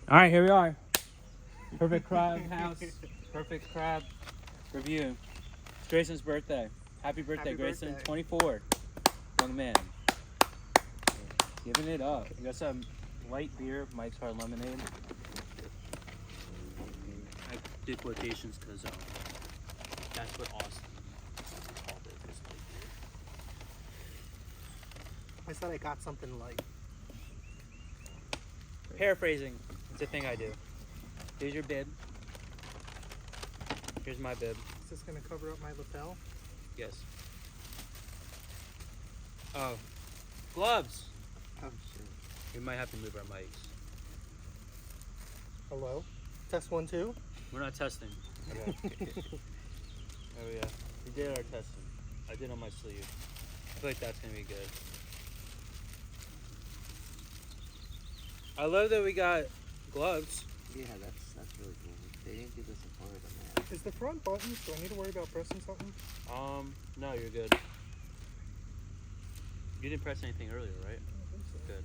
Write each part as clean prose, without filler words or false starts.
All right, here we are. Perfect crab house. Perfect crab review. It's Grayson's birthday. Happy birthday, Happy Grayson. birthday. 24. Young man. Giving it up. You got some light beer, Mike's Hard Lemonade. I did quotations because that's what Austin called it. This light beer. I said I got something light. Paraphrasing. It's a thing I do. Here's your bib. Here's my bib. Is this gonna cover up my lapel? Yes. Oh. Gloves! Oh shit. We might have to move our mics. Hello? Test 1, 2. We're not testing. Oh yeah. We did our testing. I did on my sleeve. I feel like that's gonna be good. I love that we got gloves. Yeah, that's really cool. They didn't give us a part on that. Is the front buttons? Do I need to worry about pressing something? No, you're good. You didn't press anything earlier, right? I think so. Good.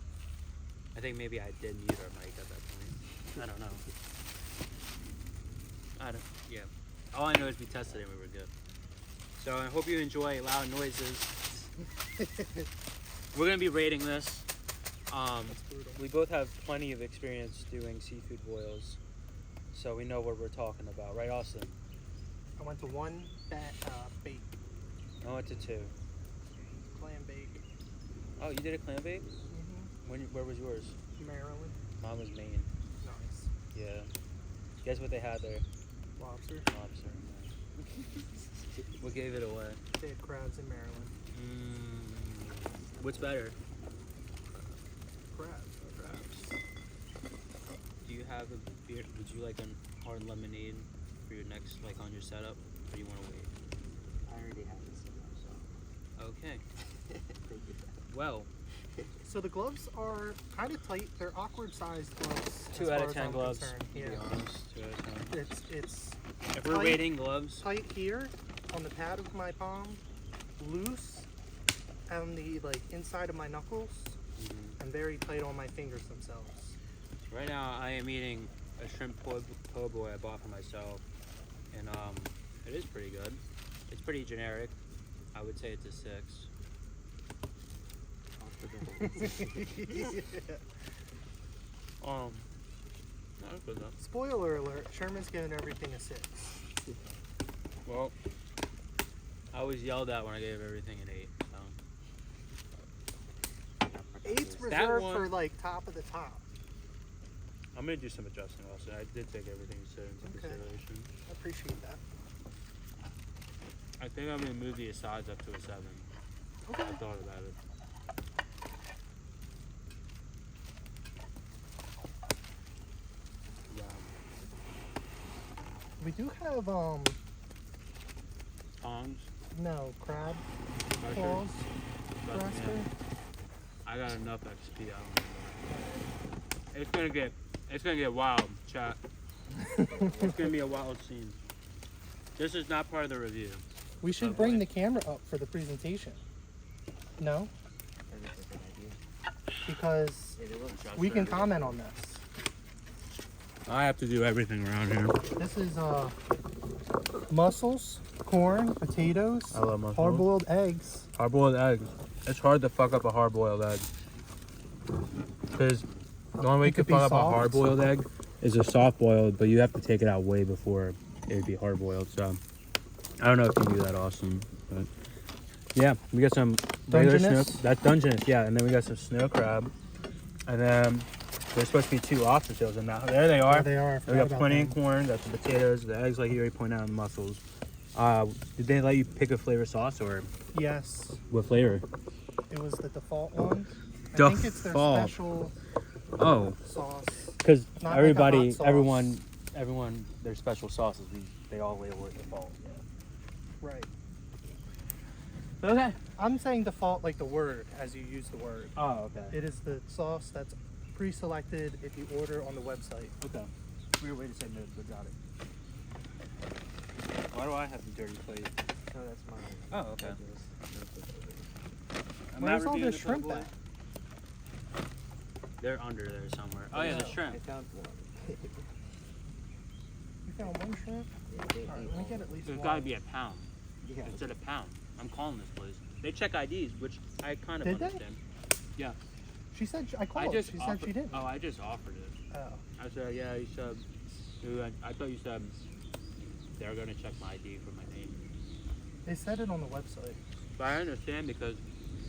I think maybe I did mute our mic at that point. I don't know. Yeah. All I know is we tested it and we were good. So I hope you enjoy loud noises. We're gonna be rating this. We both have plenty of experience doing seafood boils, so we know what we're talking about, right, Austin? I went to one bake, I went to 2. clam bake. Oh, you did a clam bake? Where was yours? Maryland. Mine was Maine. Nice. Yeah. Guess what they had there? Lobster. Lobster. What gave it away? They had crabs in Maryland. What's better? Crabs. Do you have a beer? Would you like a hard lemonade for your next, like on your setup, or do you want to wait? I already have this in there, so. Okay. Thank you. Well, So the gloves are kind of tight. They're awkward sized gloves. 2 as out far of as 10 I'm gloves. concerned. To Yeah. be honest, 2 out of 10. It's If we're tight. rating gloves, Tight here on the pad of my palm, loose on the inside of my knuckles, and very tight on my fingers themselves. right now I am eating a shrimp po' boy I bought for myself, and it is pretty good. It's pretty generic. I would say it's a 6. No, it's good enough. Spoiler alert: Sherman's giving everything a 6. Well, I was yelled at when I gave everything an 8. So 8's That reserved one- for top of the top. I'm gonna do some adjusting also. I did take everything into Okay. consideration. I appreciate that. I think I'm gonna move the asides up to a 7. Okay. I thought about it. Yeah. We do have Tongs. no crab Pressure. claws. But, Thruster. yeah, I got enough XP. I don't know. It's gonna get wild, chat. It's gonna be a wild scene. This is not part of the review. We should bring the camera up for the presentation. No, That's a good idea. because Yeah, they will. we can comment on this. I have to do everything around here. This is mussels, corn, potatoes, I love mussels. hard-boiled eggs. Hard-boiled eggs. It's hard to fuck up a hard-boiled egg. Because the only way you It can could be fuck up a soft. hard-boiled egg is a soft-boiled, but you have to take it out way before it would be hard-boiled. So I don't know if you can do that, awesome. But yeah, we got some regular snow. Dungeness? That's Dungeness, yeah. And then we got some snow crab. And then there's supposed to be 2 lobster tails in that. There they are. There they are. I We forgot got about plenty them. of corn. That's the potatoes, the eggs, like you already pointed out, and the mussels. Did they let you pick a flavor sauce or Yes, what flavor? it was the default one. I Default. think it's their special Oh, sauce. because Not like a everybody, hot sauce. everyone, their special sauces, they all label it default. Right. Okay. I'm saying default like the word as you use the word. Oh, okay. It is the sauce that's pre-selected if you order on the website. Okay. Weird way to say no, but got it. Why do I have the dirty plate? No, that's mine. Oh, okay. I'm Where's not all reviewing the the shrimp po' boy. at? They're under there somewhere. Oh yeah, the I shrimp. found one. You found one shrimp? Yeah, Alright, let me get at least There's one. gotta be a pound Yeah. instead of pound. I'm calling this place. They check IDs, which I kind of Did they? understand. Yeah. She said, I called. just She said she didn't. Oh, I just offered it. Oh. I said, yeah, you said. I thought you said they were gonna check my ID for my name. They said it on the website. But I understand because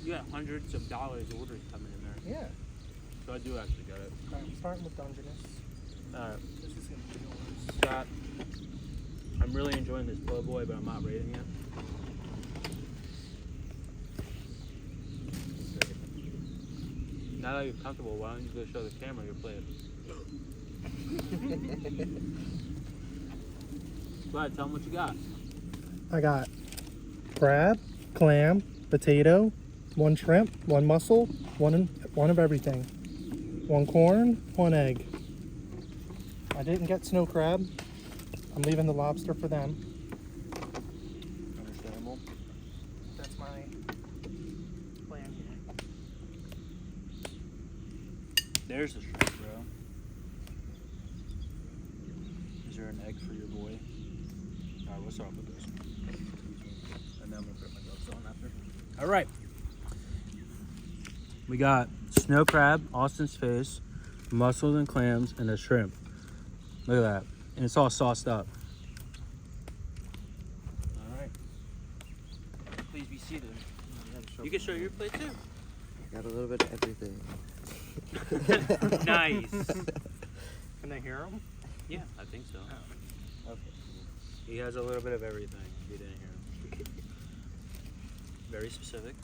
you got hundreds of dollars orders coming in there, Yeah. so I do actually get it. Alright, I'm starting with Dungeness. This is gonna be yours. Scott, I'm really enjoying this po' boy, but I'm not rating it. Now that you're comfortable, why don't you go show the camera your plate? Go ahead, tell them what you got. I got crab, clam, potato, one shrimp, one mussel, one of everything. One corn, one egg. I didn't get snow crab. I'm leaving the lobster for them. Understandable. That's my plan here. There's the shrimp, bro. Is there an egg for your boy? Alright, we'll start with this. And then I'm gonna put my gloves on after. Alright. We got snow crab, Austin's face, mussels and clams, and a shrimp. Look at that. And it's all sauced up. Alright. Please be seated. You can show your plate too. Got a little bit of everything. Nice. Can they hear them? Yeah, I think so. Oh. Okay. He has a little bit of everything. If you didn't hear him. Very specific.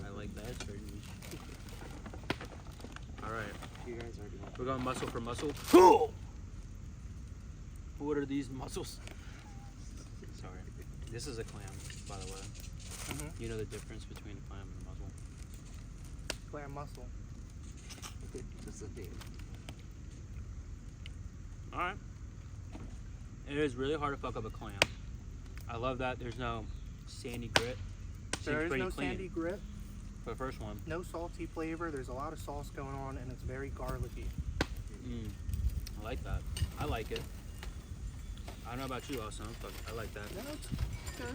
I like that. It's very niche. All right. You guys already know. We're going muscle for muscle. What are these muscles? Sorry. This is a clam, by the way. Mm-hmm. You know the difference between a clam and a mussel? Clam mussel. Just a thing. All right. It is really hard to fuck up a clam. I love that there's no sandy grit. There Seems is pretty no clean sandy grit, for the first one. no salty flavor. There's a lot of sauce going on, and it's very garlicky. I like that. I like it. I don't know about you, Austin, but I like that. No, it's good.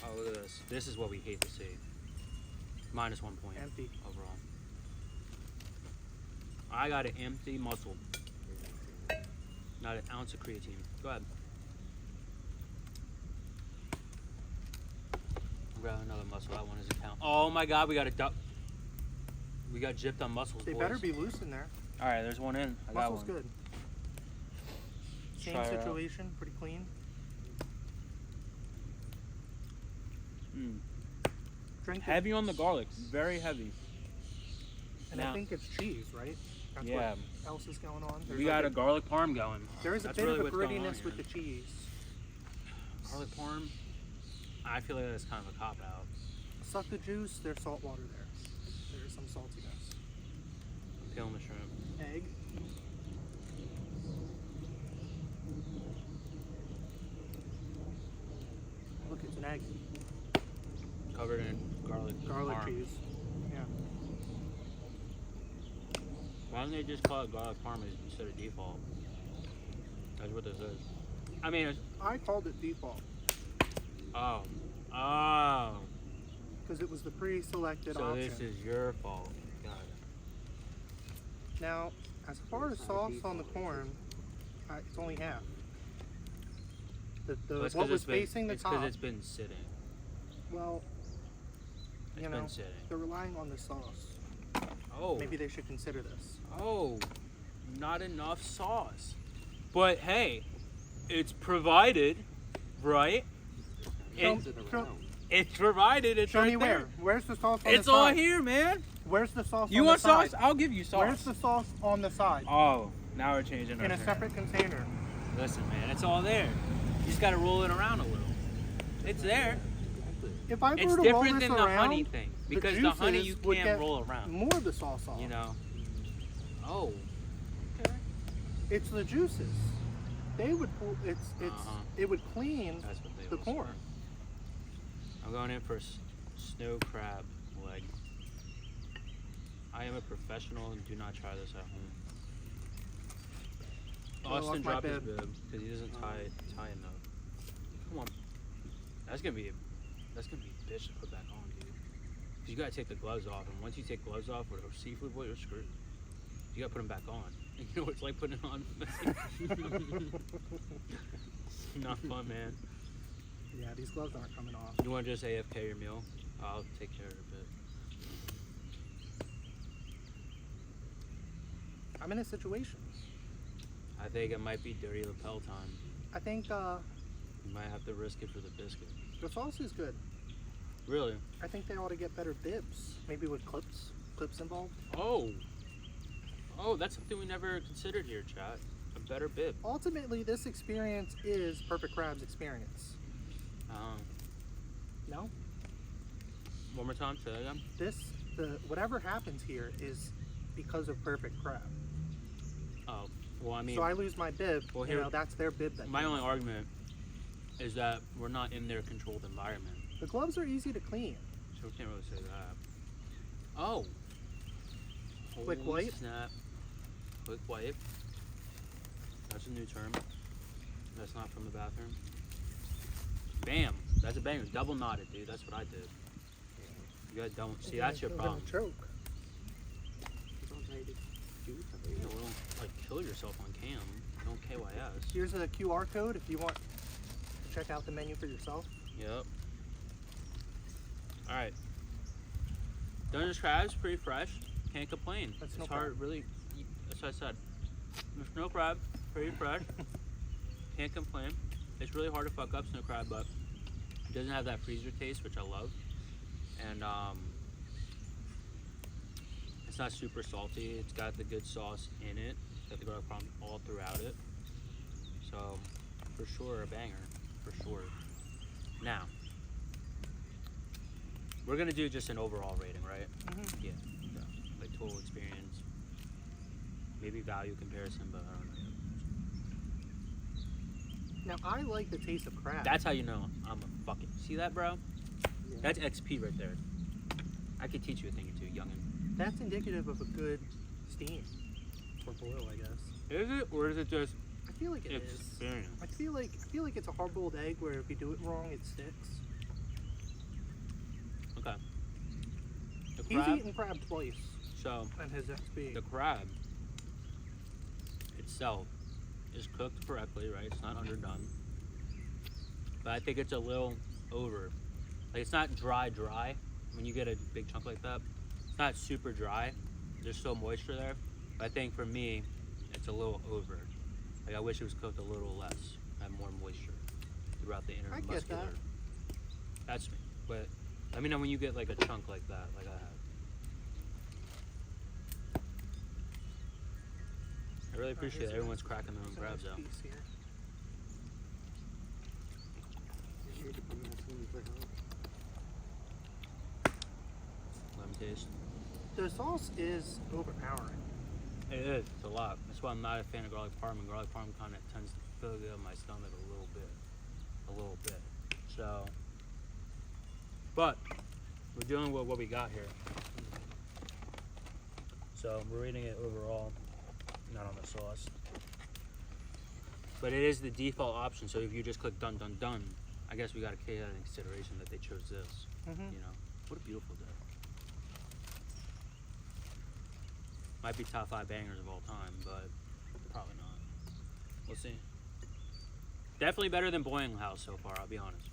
Oh, look at this. This is what we hate to see. -1 point Empty. overall. I got an empty muscle. Not an ounce of creatine. Go ahead. Grab another muscle. That one is a count. Oh my god, we got a duck. We got gypped on mussels, They boys. better be loose in there. Alright, there's one in. I got Mussel's one. good. Same Try it out. situation, pretty clean. Drink it. Heavy on the garlic. Very heavy. And Now- I think it's cheese, right? That's Yeah. what else is going on. There's We like got a garlic parm going. There is a That's bit really of a what's going on grittiness with here. the cheese. Garlic parm? I feel like that's kind of a cop out. Suck the juice, there's salt water there. There is some saltiness. I'm peeling the shrimp. Egg. Look, it's an egg. Covered in garlic Garlic parm. cheese. Yeah. Why don't they just call it garlic parm instead of default? That's what this is. I mean, it's, I called it default oh, because it was the pre-selected so option. this is your fault. Got it. Now, as far as It's not a sauce on the default, corn, it's only half. Well, it's What 'cause was it's been- facing the it's 'cause top, it's been sitting. well, It's you been know, sitting. they're relying on the sauce. Oh. Maybe they should consider this. Oh, not enough sauce. But hey, it's provided, right? Show- Is it show- around? It's provided. It's Show right me there. where. Where's the sauce on It's the side? all here, man. Where's the sauce You on want the side? sauce? I'll give you sauce. Where's the sauce on the side? Oh, now we're changing In our a separate container. Listen, man, it's all there. You just gotta roll it around a little. It's there. If I were It's to roll different this than the around, honey thing because the honey you juices would can't get roll around. more of the sauce off. You know. Oh. Okay. It's the juices. They would pull. Uh-huh. It would clean That's what they the will corn. say. I'm going in for snow crab leg. I am a professional and do not try this at home. Austin my dropped his bib. bib because he doesn't tie enough. Come on. That's gonna be a bitch to put back on, dude. 'Cause you gotta take the gloves off, and once you take gloves off with a seafood boil, you're screwed. You gotta put them back on. And you know what it's like putting it on? Not fun, man. Yeah, these gloves aren't coming off. You want to just AFK your meal? I'll take care of it. I'm in a situation. I think it might be dirty lapel time. I think You might have to risk it for the biscuit. the sauce is good. Really? I think they ought to get better bibs. Maybe with clips involved. Oh, that's something we never considered here, chat. A better bib. Ultimately, this experience is Perfect Crab's experience. No? One more time, say that again. Whatever happens here is because of Perfect Crab. Oh, well, I mean, So I lose my bib. Well, here- that's their bib. my only argument is that we're not in their controlled environment, The gloves are easy to clean. so we can't really say that. Oh. Quick Holy wipe? Snap. Quick wipe. That's a new term. That's not from the bathroom. Bam. That's a banger. Double knotted, dude. That's what I did. You gotta double. See, that's your You're gonna problem. choke. You know, don't like kill yourself on cam. Don't KYS. Here's a QR code if you want to check out the menu for yourself. Yep. All right. Dungeness crab's pretty fresh. Can't complain. That's It's no hard, crab. really. That's what I said. Snow crab, pretty fresh. Can't complain. It's really hard to fuck up snow crab, but it doesn't have that freezer taste, which I love. And it's not super salty. It's got the good sauce in it. It's got the garlic parm all throughout it. So, for sure, a banger. For sure. Now, we're gonna do just an overall rating, right? Mm-hmm. Yeah. Like total experience. Maybe value comparison, but I don't know yet. Now I like the taste of crab. That's how you know I'm a fucking. See that, bro? Yeah. That's XP right there. I could teach you a thing or two, youngin. That's indicative of a good steam or boil, I guess. Is it, or is it just I feel like it is. experience? I feel like it's a hard-boiled egg where if you do it wrong, it sticks. Okay. The He's crab. eaten crab twice So on his XP. the crab itself is cooked correctly, right? It's not underdone. But I think it's a little over. Like it's not dry. When you get a big chunk like that, it's not super dry. There's still moisture there. But I think for me, it's a little over. Like I wish it was cooked a little less, have more moisture throughout the inner I get muscular. that. That's me. But let me know when you get like a chunk like that, like I have. I really appreciate here's everyone's a- cracking their own There's a crabs nice out. piece here. Let me taste. The sauce is overpowering. It is. It's a lot. That's why I'm not a fan of garlic parm. And garlic parm kind of tends to fill up my stomach a little bit. So, but we're dealing with what we got here. So we're rating it overall, not on the sauce. But it is the default option. So if you just click done, I guess we got to take that into consideration that they chose this. Mhm. You know, what a beautiful day. Might be top 5 bangers of all time, but probably not. We'll see. Definitely better than Boiling House so far, I'll be honest.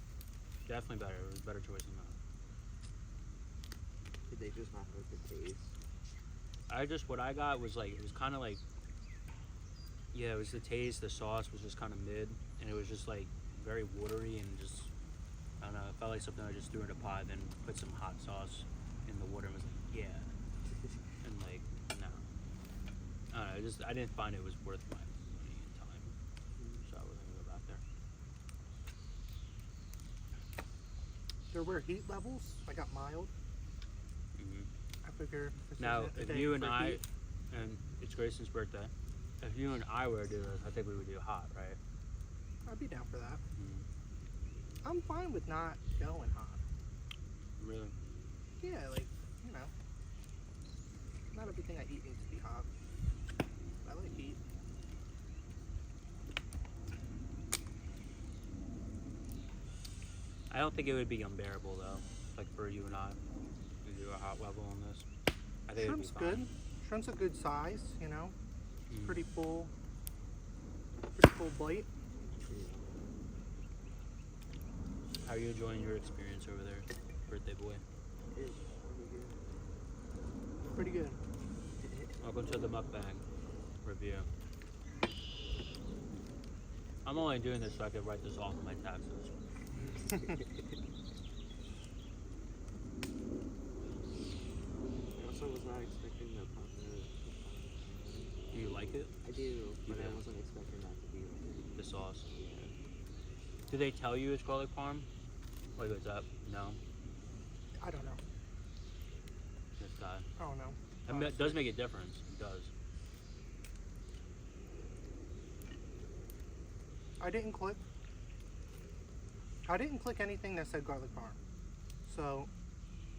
Definitely better. It was a better choice than that. Did they just not like the taste? What I got was like, it was kind of like, yeah, it was the taste, the sauce was just kind of mid, and it was just like very watery and just, I don't know, it felt like something I just threw in a pot, then put some hot sauce in the water and was like, yeah. And like, no. I don't know, I didn't find it was worth my money and time. So I wasn't gonna go back there. There were heat levels. I got mild. Hmm. I figure. This Now, is a if day you and for I, heat. and it's Grayson's birthday, if you and I were to do this, I think we would do hot, right? I'd be down for that. Mm. I'm fine with not going hot. Really? Yeah, like, you know, not everything I eat needs to be hot. I like heat. I don't think it would be unbearable though. Like for you and I, to do a hot level on this. I think Shrimp's it'd be good. fine. Shrimp's a good size, you know. Mm. Pretty full bite. How are you enjoying your experience over there, birthday boy? It's Pretty good. Welcome to the mukbang review. I'm only doing this so I can write this off on my taxes. I also was not expecting the Do you like it? I do, but do? I wasn't expecting that to be like The sauce. yeah. Do they tell you it's garlic parm? Like what's up? No. I don't know. This guy. I don't know. I mean, it does make a difference. It does. I didn't click anything that said garlic parm. So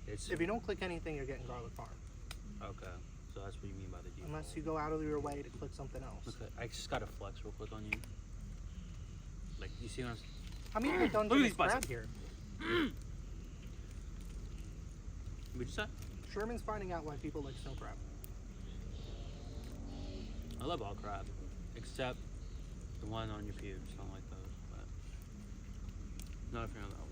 It's if you don't click anything, you're getting garlic parm. okay. So that's what you mean by the default. Unless you go out of your way to click something else. Okay, I just gotta flex real quick on you. Like you see what I'm I'm eating a Look at Dungeness these biceps. crab here. What'd you say? Sherman's finding out why people like snow crab. I love all crab, except the one on your pubes. Don't like those, but not a fan of that one.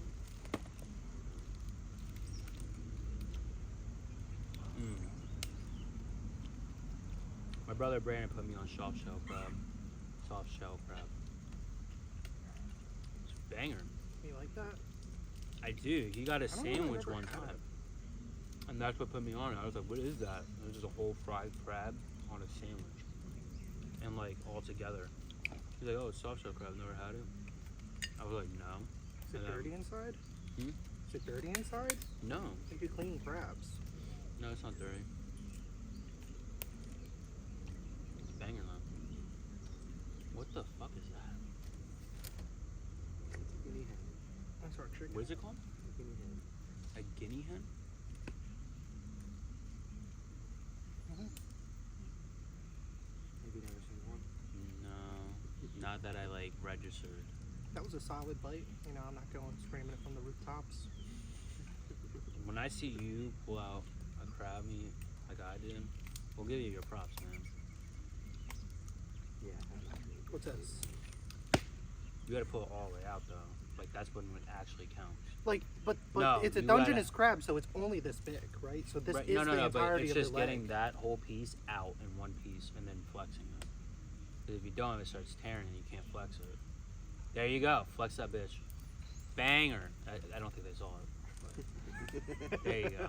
My brother Brandon put me on soft shell crab. Soft shell crab. It's a banger. You like that? I do. He got a I don't know if I've sandwich ever one had time. it. And that's what put me on it. I was like, what is that? And it was just a whole fried crab on a sandwich. And like all together. He's like, oh, it's soft shell crab. Never had it. I was like, no. Is it And then- dirty inside? Hmm? Is it dirty inside? No. I think you clean crabs. No, it's not dirty. It's a banger though. What the fuck is that? It's a guinea hen. That's our chicken. What is it called? A guinea hen. A guinea hen? Maybe never seen one. No. Not that I like registered. That was a solid bite. You know, I'm not going screaming it from the rooftops. When I see you pull out a crab meat like I did, we'll give you your props, man. Yeah, I have that. What's this? You gotta pull it all the way out though. Like that's when it actually counts. Like, but No, it's a you gotta- Dungeness crab, so it's only this big, right? So this Right, is no, the but entirety it's of just the leg. getting that whole piece out in one piece and then flexing it. Because if you don't, it starts tearing and you can't flex it. There you go. Flex that bitch. Banger. I don't think they saw it. But there you go.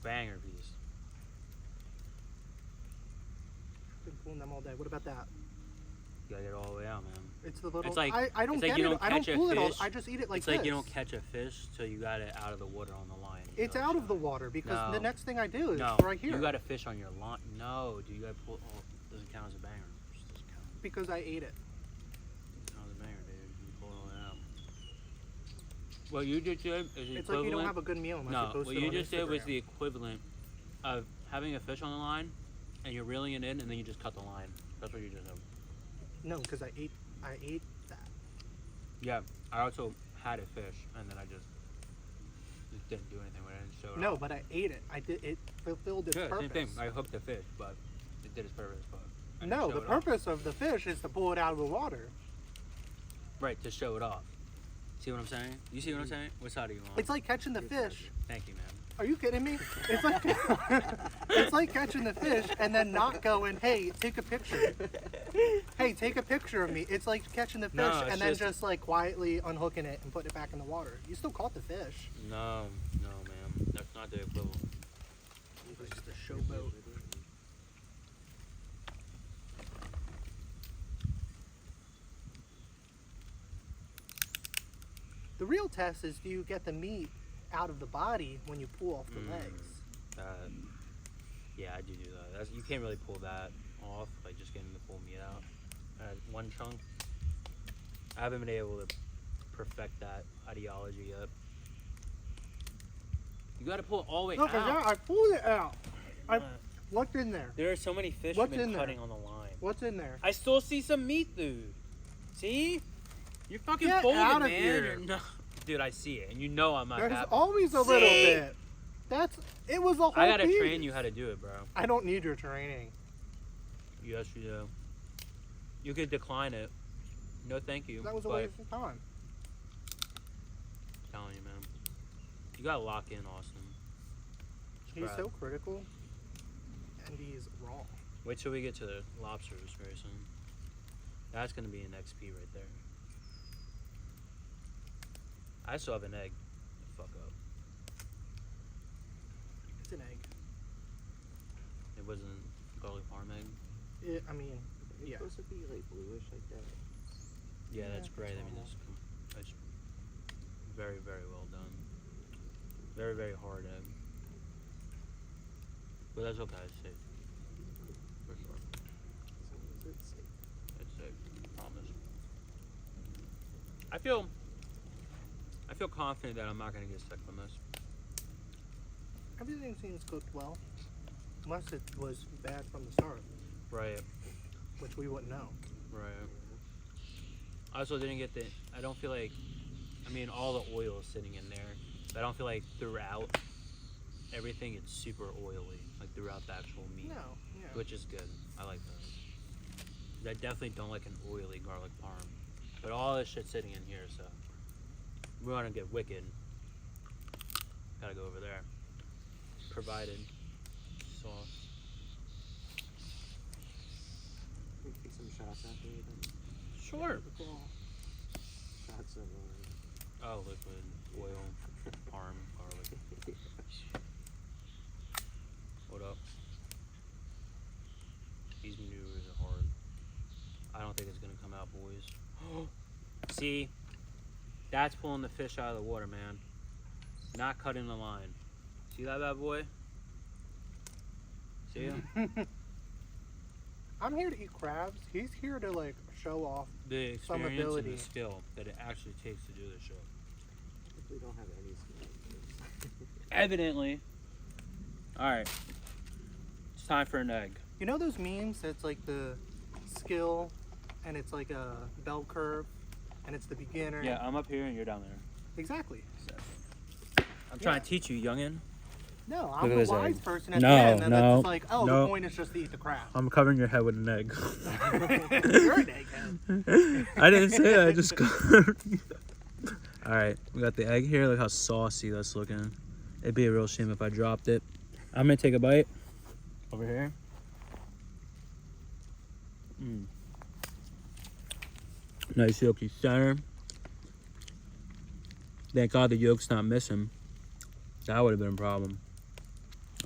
Banger piece. Been pulling them all day. What about that? You gotta get it all the way out, man. It's the little. It's like- I don't it's like get you it. don't I don't catch a pull it all. fish. I just eat it like It's like this. you don't catch a fish till you got it out of the water on the line. You It's know, out of so- the water because No. the next thing I do is No, right here. you got a fish on your line. No, dude, you gotta pull. Oh, it doesn't count as a banger. It just doesn't count. Because I ate it. It counts as a banger, dude. You pull it all the way out. What you just did is the It's like equivalent. you don't have a good meal unless No, you post what it you on just did was Instagram. the equivalent of having a fish on the line, and you're reeling it in, and then you just cut the line. That's what you just did. No, because I ate that. Yeah, I also had a fish, and then I just didn't do anything with it. And showed No, off. but I ate it. I did. It fulfilled its Yeah, purpose. same thing. I hooked the fish, but it did its purpose. But I didn't No, show the it off. purpose of the fish is to pull it out of the water. Right, to show it off. See what I'm saying? You see what I'm saying? What side are you on? It's like catching the fish. Thank you, man. Are you kidding me? It's like it's like catching the fish and then not going, hey, take a picture. Hey, take a picture of me. It's like catching the fish No, it's and then just- just like quietly unhooking it and putting it back in the water. You still caught the fish. No, man. That's not the equivalent. It's just a showboat. The real test is, do you get the meat out of the body when you pull off the legs? Yeah, I do that. You can't really pull that off, like just getting the full meat out. One chunk. I haven't been able to perfect that ideology yet. You gotta pull it all the way Look, out. I pulled it out. Uh, What's in there? There are so many fish What's you've been in there? cutting on the line. What's in there? I still see some meat, dude. See? You're fucking Get folding, out of man. here. You're not... Dude, I see it, and you know I'm not There's happy. always a little bit. It was a whole I gotta piece. train you how to do it, bro. I don't need your training. Yes, you do. You could decline it. No, thank you. That was a but waste of time. I'm telling you, man. You gotta lock in, Austin. He's Crap. so critical, and he's wrong. Wait till we get to the lobsters, Grayson. That's gonna be an XP right there. I still have an egg. Fuck up. It's an egg. It wasn't garlic parm egg. I mean, It's yeah. supposed to be like bluish like that. Yeah, that's Yeah, great. it's I mean, normal. that's very, very well done. Very, very hard egg. But that's okay. It's safe. For sure. So is it safe? It's safe. Promise. I feel confident that I'm not gonna get sick from this. Everything seems cooked well, unless it was bad from the start, Right. which we wouldn't know. Right. I also didn't get the. I don't feel like. I mean, all the oil is sitting in there, but I don't feel like throughout everything it's super oily, like throughout the actual meat, No, yeah. which is good. I like that. 'Cause I definitely don't like an oily garlic parm, but all this shit's sitting in here, so we want to get wicked. Gotta go over there. Provided sauce. Can we take some shots after then? Sure. Shots of Oh, liquid oil, parm, garlic. What up? These maneuvers are hard. I don't think it's gonna come out, boys. See, that's pulling the fish out of the water, man. Not cutting the line. See that bad boy? See him? I'm here to eat crabs. He's here to like show off. The Some experience and ability. the skill that it actually takes to do this show. if we don't have any skills. Evidently. Alright. It's time for an egg. You know those memes? It's like the skill, and it's like a bell curve, and it's the beginner. Yeah, I'm up here and you're down there. Exactly. I'm trying to teach you, youngin'. No, Look I'm at the this wise egg. person at No, the end. And no, that's like, oh, no. the point is just to eat the crab. I'm covering your head with an egg. You're an egghead. I didn't say that. I just. All right, we got the egg here. Look how saucy that's looking. It'd be a real shame if I dropped it. I'm gonna take a bite. Over here. Nice yolky center. Thank God the yolk's not missing. That would have been a problem.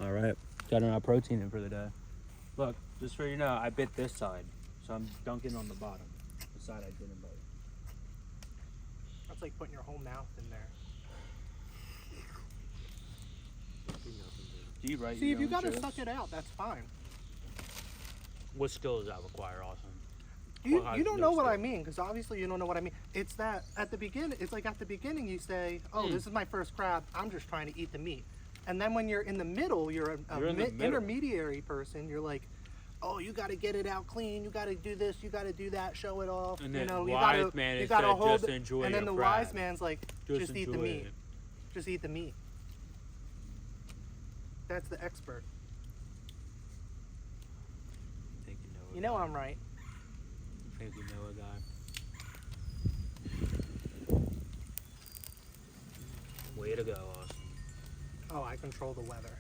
All right, got enough protein in for the day. Look, just for you know, I bit this side, so I'm dunking on the bottom. The side I didn't bite. That's like putting your whole mouth in there. Do you write See, your if you own gotta jokes? suck it out, that's fine. What skill does that require, Austin? You, Well, you don't no know what I skill. mean, because obviously you don't know what I mean. It's that at the beginning, it's like at the beginning you say, oh, this is my first crab, I'm just trying to eat the meat. And then when you're in the middle, you're You're in the middle. intermediary person, you're like, oh, you gotta get it out clean, you gotta do this, you gotta do that, show it off. And you then know, you wise gotta, man you is gotta said, hold just it. enjoy And then your the crab. wise man's like, just eat the enjoy meat. it. Just eat the meat. That's the expert. Think you know a You know guy. I'm right. Think you know a guy. Way to go, Austin. Oh, I control the weather.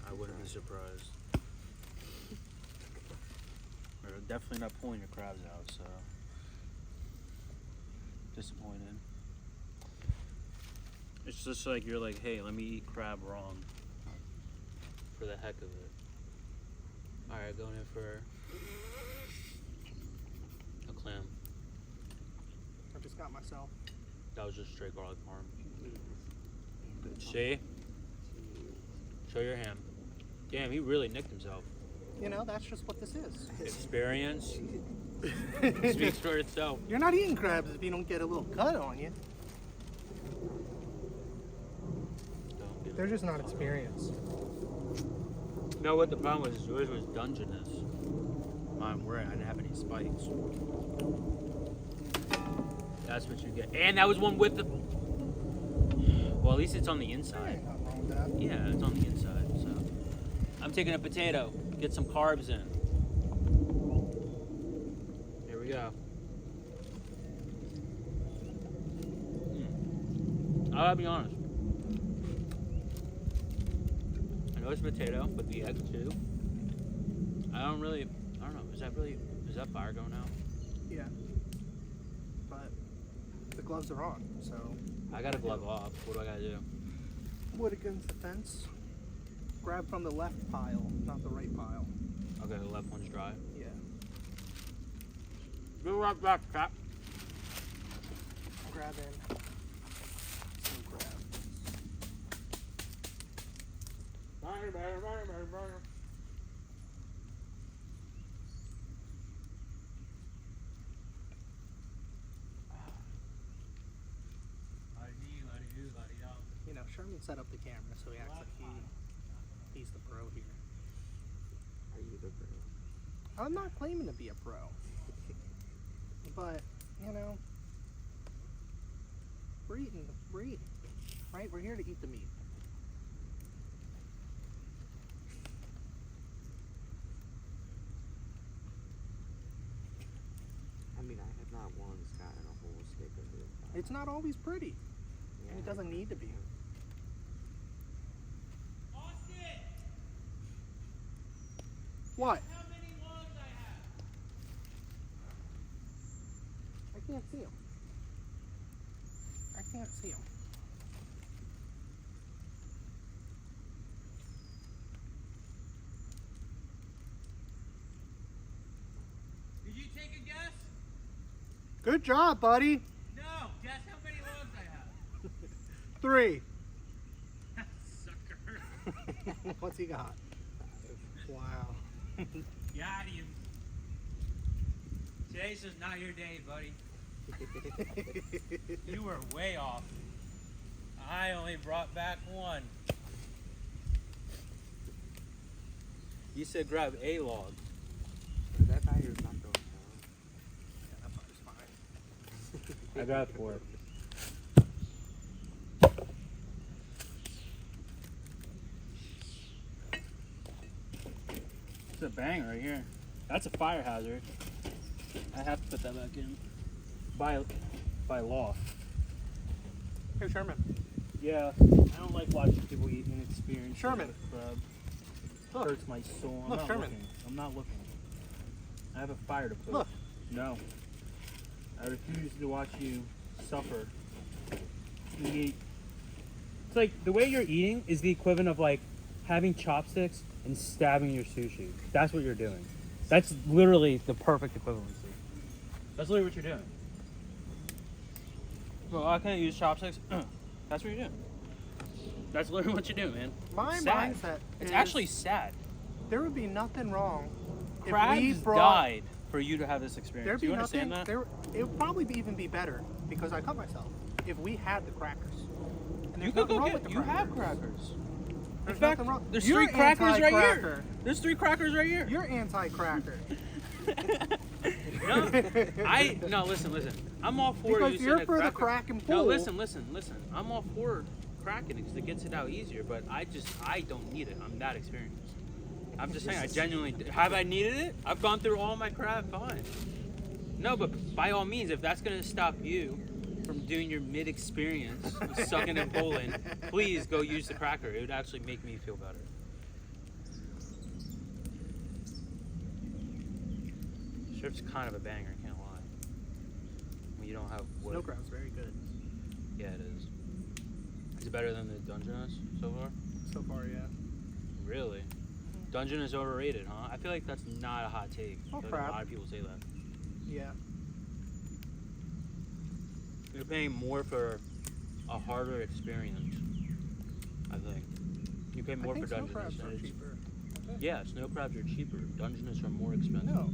I wouldn't be surprised. We're definitely not pulling your crabs out, so disappointed. It's just like you're like, hey, let me eat crab wrong for the heck of it. All right, going in for a clam. I just got myself. That was just straight garlic parm. See? Show your hand. Damn, he really nicked himself. You know, that's just what this is. Experience speaks for itself. You're not eating crabs if you don't get a little cut on you. Don't get They're it. just not experienced. No, what the problem was, yours was Dungeness. Mine weren't. I didn't have any spikes. That's what you get. And that was one with the. Well, at least it's on the inside. Ain't nothing wrong with that. Yeah, it's on the inside. So I'm taking a potato. Get some carbs in. Here we go. I gotta be honest. I know it's potato, but the egg too. I don't know. Is that fire going out? Yeah. But the gloves are on, so. I got a glove off. What do I gotta do? Wood against the fence. Grab from the left pile, not the right pile. Okay, the left one's dry. Yeah. Be right back, Cap. Grab in. Some crabs. You know, Sherman set up the camera, so he acts like he's the pro here. Are you the pro? I'm not claiming to be a pro, but you know, we're eating, right? We're here to eat the meat. I mean, I have not once gotten a whole stick of it. It's not always pretty, and it doesn't need to be. What? How many logs I have? I can't see him. I can't see him. Did you take a guess? Good job, buddy. No. Guess how many logs I have. 3. Sucker. What's he got? Wow. Got him. Today's just not your day, buddy. You were way off. I only brought back 1. You said grab a log. That fire's not going down. Yeah, that fire's fine. I got 4. It's a bang right here. That's a fire hazard. I have to put that back in. By law. Here, Sherman. Yeah, I don't like watching people eat inexperienced. Sherman. Crab. Look. Hurts my soul. I'm Look, not Sherman. looking. I'm not looking. I have a fire to put. Look. No. I refuse to watch you suffer. Eat. It's like the way you're eating is the equivalent of like having chopsticks and stabbing your sushi. That's what you're doing. That's literally the perfect equivalency. That's literally what you're doing. Well, I can't use chopsticks. That's what you're doing. That's literally what you're doing, man. My Sad. mindset It's is actually sad. there would be nothing wrong Crabs if we brought. died for you to have this experience. There'd Do be you understand nothing. that? It would probably even be better because I cut myself if we had the crackers. And You there's could nothing go wrong get. with the You have crackers. crackers. In There's fact, nothing wrong. there's You're 3 crackers right here. anti-cracker. There's 3 crackers right here. You're anti-cracker. No, listen. I'm all for Because using you're a for the cracker. crack and pull. No, listen. I'm all for cracking it because it gets it out easier. But I don't need it. I'm that experienced. I'm just saying, I genuinely have I needed it. I've gone through all my crab fine. No, but by all means, if that's gonna stop you from doing your mid experience of sucking and pulling, please go use the cracker. It would actually make me feel better. Strip's kind of a banger, I can't lie. When you don't have wood. Snow crab's very good Yeah, it is. Is it better than the Dungeness so far? so far, yeah. Really? Dungeon is overrated, huh? I feel like that's not a hot take. I Oh, feel like crap. a lot of people say that. Yeah. You're paying more for a harder experience, I think. You pay more I think for snow Dungeness. crabs and are it's- cheaper. Yeah, snow crabs are cheaper. Dungeness are more expensive. No.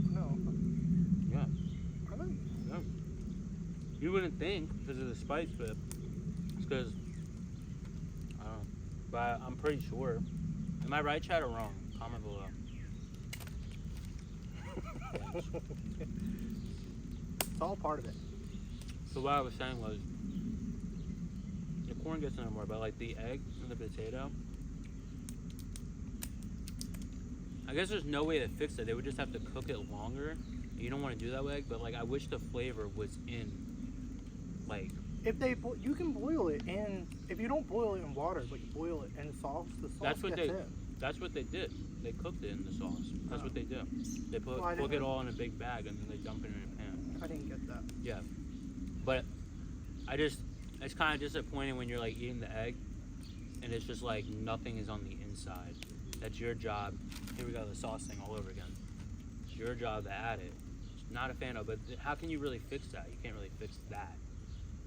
Yeah. Are they? Yeah. You wouldn't think because of the spice, but it's because I don't know. But I'm pretty sure. Am I right, Chad, or wrong? Comment below. It's all part of it. So what I was saying was, the corn gets in there more, but like the egg and the potato, I guess there's no way to fix it. They would just have to cook it longer. You don't want to do that with egg, but like I wish the flavor was in, like. If you can boil it, and if you don't boil it in water, but you boil it in sauce, the sauce That's what gets they. in. That's what they did. They cooked it in the sauce. That's what they do. They Well, I cook didn't it know. all in a big bag and then they dump it in a pan. I didn't get that. Yeah, but it's kind of disappointing when you're like eating the egg, and it's just like nothing is on the inside. That's your job. Here we go, the sauce thing all over again. It's your job to add it. Not a fan of, but how can you really fix that? You can't really fix that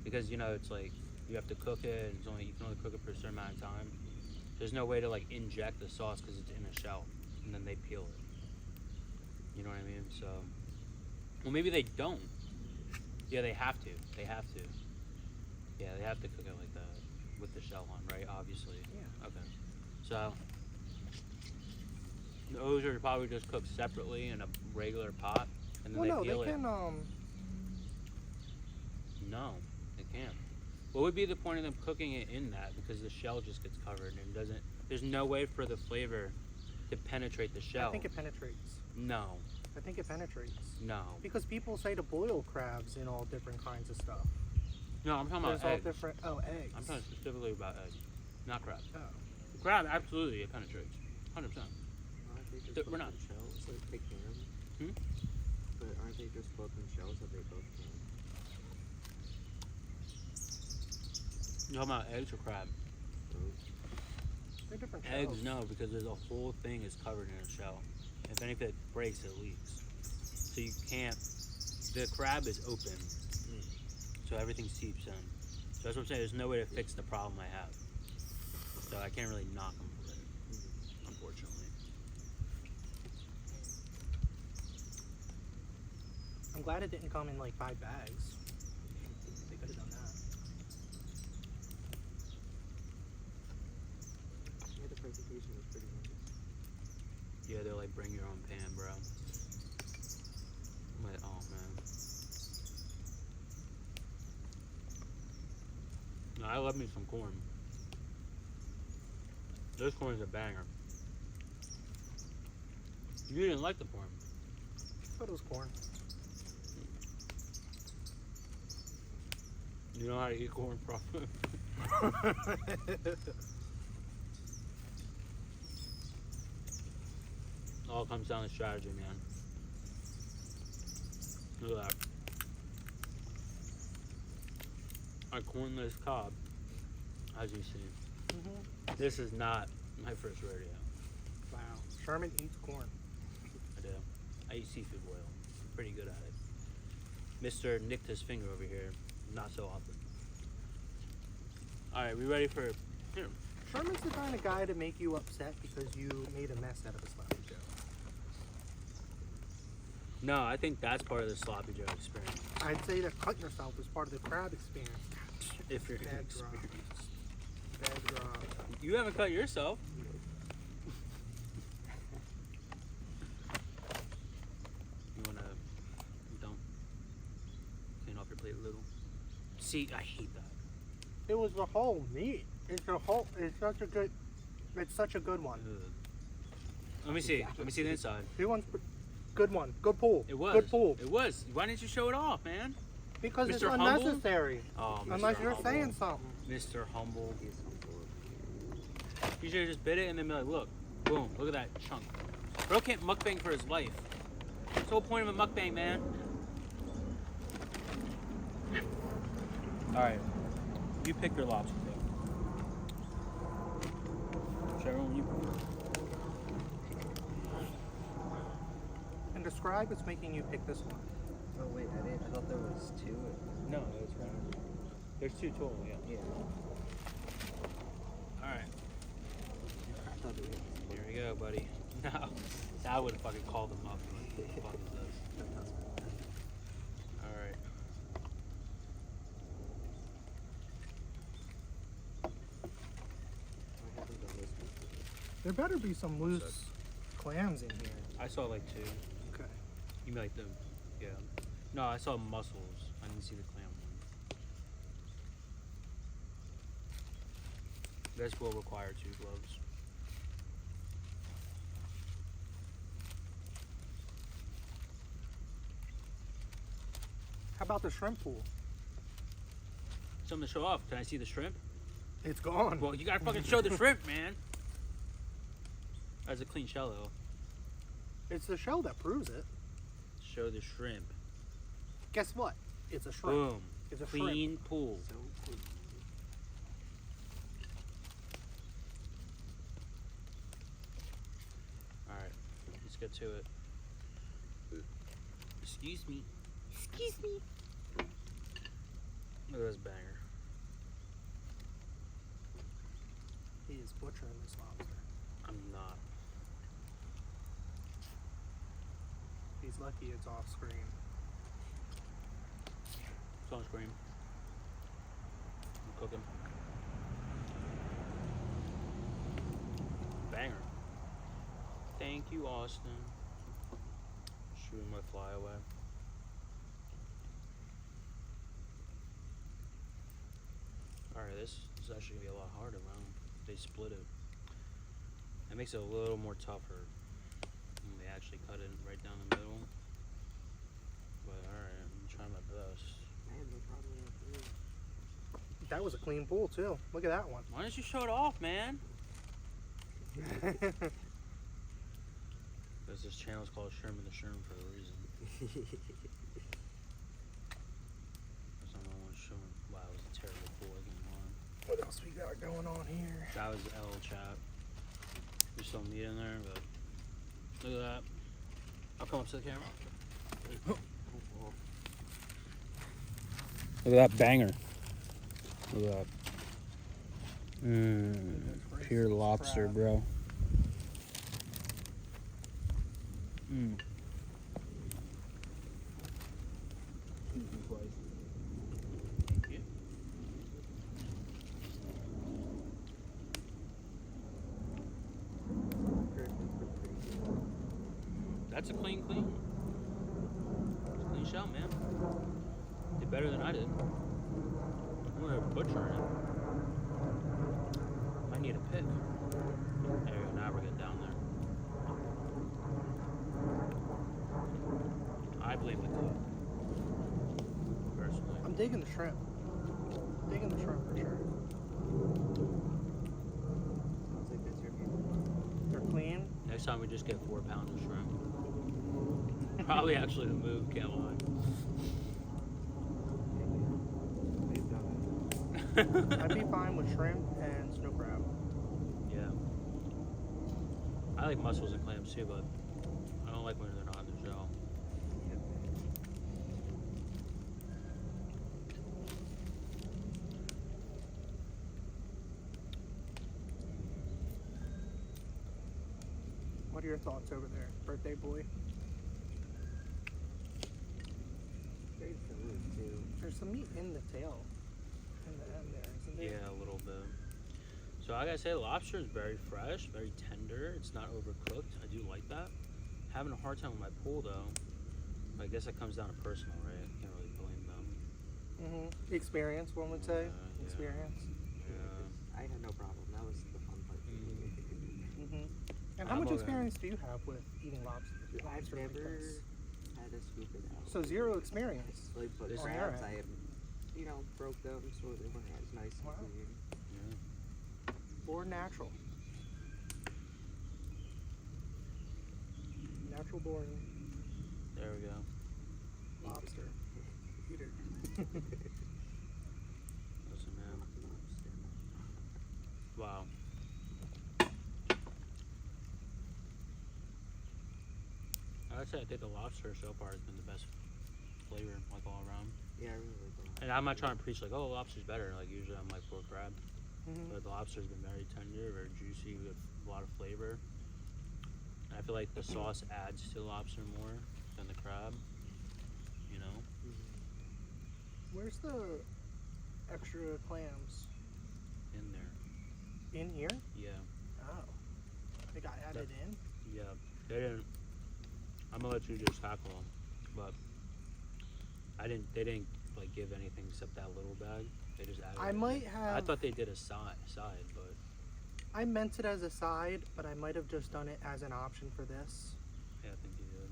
because you know it's like you have to cook it, and you can only cook it for a certain amount of time. There's no way to like inject the sauce because it's in a shell, and then they peel it. You know what I mean? So, well, maybe they don't. Yeah, they have to. They have to. Yeah, they have to cook it like that with the shell on, right? Obviously. Yeah. Okay. So, those are probably just cooked separately in a regular pot, and then Well, no, they peel they it. can. No, they can't. What would be the point of them cooking it in that? Because the shell just gets covered and doesn't. There's no way for the flavor to penetrate the shell. I think it penetrates. No, I think it penetrates. no, Because people say to boil crabs in all different kinds of stuff. no. I'm talking There's about all eggs. different. Oh, eggs. I'm talking specifically about eggs, not crab. Oh. Crab, absolutely, it penetrates, 100%. Aren't they just We're both not. in shells like they can? Hmm? But aren't they just both in shells that they both can? You talking about eggs or crab? They're different Eggs, shells. no, because there's a whole thing is covered in a shell. If any of it breaks, it leaks. So you can't. The crab is open, so everything seeps in. So that's what I'm saying. There's no way to fix the problem I have. So I can't really knock them for it, unfortunately. I'm glad it didn't come in like 5 bags. They could have done that. Yeah, the presentation was pretty nice. Yeah, they're like, bring your own pan, bro. I'm like, oh man. No, I love me some corn. This corn is a banger. You didn't like the corn. I thought it was corn. You know how to eat corn properly. All comes down to strategy, man. Look at that. Our cornless cob, as you see. Mm-hmm. This is not my first rodeo. Wow. Sherman eats corn. I do. I eat seafood oil. I'm pretty good at it. Mr. nicked his finger over here. Not so often. Alright, we ready for... Here. Sherman's the kind of guy to make you upset because you made a mess out of a sloppy joe. No, I think that's part of the sloppy joe experience. I'd say that cutting yourself is part of the crab experience. If you're Bad drop. inexperienced. Bad drop. You haven't cut yourself. You wanna dump, clean off your plate a little? See, I hate that. It was the whole meat. It's such a good one. Ugh. Let me see. Let me see the inside. Good one. Good pull. It was. Good pull. It was. Why didn't you show it off, man? Because it's Mr. Humble? unnecessary. Oh, Mr. Unless you're Humble. saying something. Mr. Humble. He's humble. You should have just bit it and then be like, look, boom, look at that chunk. Bro can't mukbang for his life. That's the whole point of a mukbang, man. Alright. You pick your lobster tail. Cheryl, you And describe what's making you pick this one. Oh wait, I thought there was 2. No, that's right. There's 2 total, yeah. Yeah. Alright. I thought there was. Here we go, buddy. No. I would have fucking called them up. Like, what the fuck is this? Alright. I haven't done this before. There better be some loose clams in here. I saw like 2. Okay. You mean like the, yeah. No, I saw mussels. I didn't see the clam one. This will require 2 gloves. How about the shrimp pool? Something to show off. Can I see the shrimp? It's gone. Well, you gotta fucking show the shrimp, man. That's a clean shell, though. It's the shell that proves it. Show the shrimp. Guess what? It's a shrimp. Boom. It's a Clean shrimp. pool. So clean. Alright, let's get to it. Excuse me. Excuse me. Look at this banger. He is butchering this lobster. I'm not. He's lucky it's off screen. It's on screen. I'm cooking. Banger. Thank you, Austin. Shooting my fly away. Alright, this is actually gonna be a lot harder, man. They split it. It makes it a little more tougher. And they actually cut it right down the middle. But alright, I'm trying my best. I have no problem with it. That was a clean pool too. Look at that one. Why don't you show it off, man? Because this channel is called Sherman the Sherm for a reason. Because I'm the one showing. Wow, it was a terrible pool. I can't lie. What else we got going on here? That was L chat. There's some meat in there, but look at that. I'll come up to the camera. Look at that banger. Look at that. Pure lobster, bro. Thank you. That's a clean. It's a clean shell, man. Did better than I did. I'm gonna butcher it. I need a pick. There we go, now we're getting down there. I blame the cook. Personally. I'm digging the shrimp. Digging the shrimp for sure. Sounds like that's your view. They're clean. Next time we just get 4 pounds of shrimp. Probably actually the move, can't lie. We've done I'd be fine with shrimp and snow crab. Yeah. I like mussels and clams too, but I don't like when they're not in the shell. it. What are your thoughts over there, birthday boy? Very similar too. There's some meat in the tail. In the end there, isn't there? Yeah, a little bit. So I gotta say, lobster is very fresh, very tender. It's not overcooked. I do like that. Having a hard time with my pool though. I guess that comes down to personal, right? I can't really blame them. Experience, one would say. Yeah. Experience. Yeah. I had no problem. That was the fun part for me. And how I'm much okay. experience do you have with eating lobster? I've lobster never because- had to scoop it out. So 0 experience. Like, but This- crabs, Alright. I have, broke them so they weren't as nice Wow. and clean. Yeah. Or natural. Natural born There we go. lobster. Eater. Listen, man. Wow. I'd say I think the lobster so far has been the best flavor, like all around. Yeah, I really like them. And I'm not trying to preach like, oh, lobster's better. Like usually I'm like for crab, Mhm. but the lobster's been very tender, very juicy, with a lot of flavor. And I feel like the sauce adds to the lobster more than the crab. You know? Where's the extra clams? In there. In here? Yeah. Oh. They got added in? Yeah. They didn't. I'm gonna let you just tackle them, but they didn't like give anything except that little bag. They just added. I it. might have. I thought they did a side, but I meant it as a side, but I might have just done it as an option for this. Yeah, I think you did.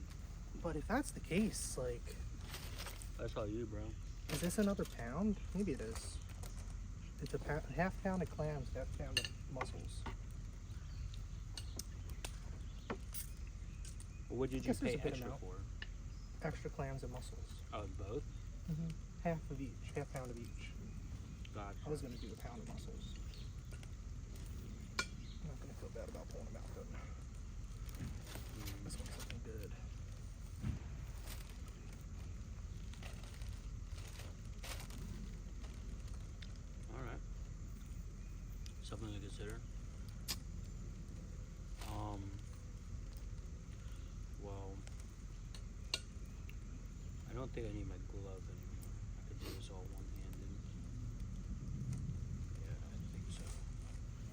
But if that's the case, like, That's all you, bro. is this another pound? Maybe it is. It's a half pound of clams, half pound of mussels. Well, what did you Guess there's pay a good extra amount. for? Extra clams and mussels. Oh, both? Half of each, half pound of each. Gotcha. I was gonna do a pound of mussels. I'm not gonna feel bad about pulling them out though. This one's looking good. All right. Something to consider. Well, I don't think I need my glove anymore. I could do this all one-handed. Yeah, I think so.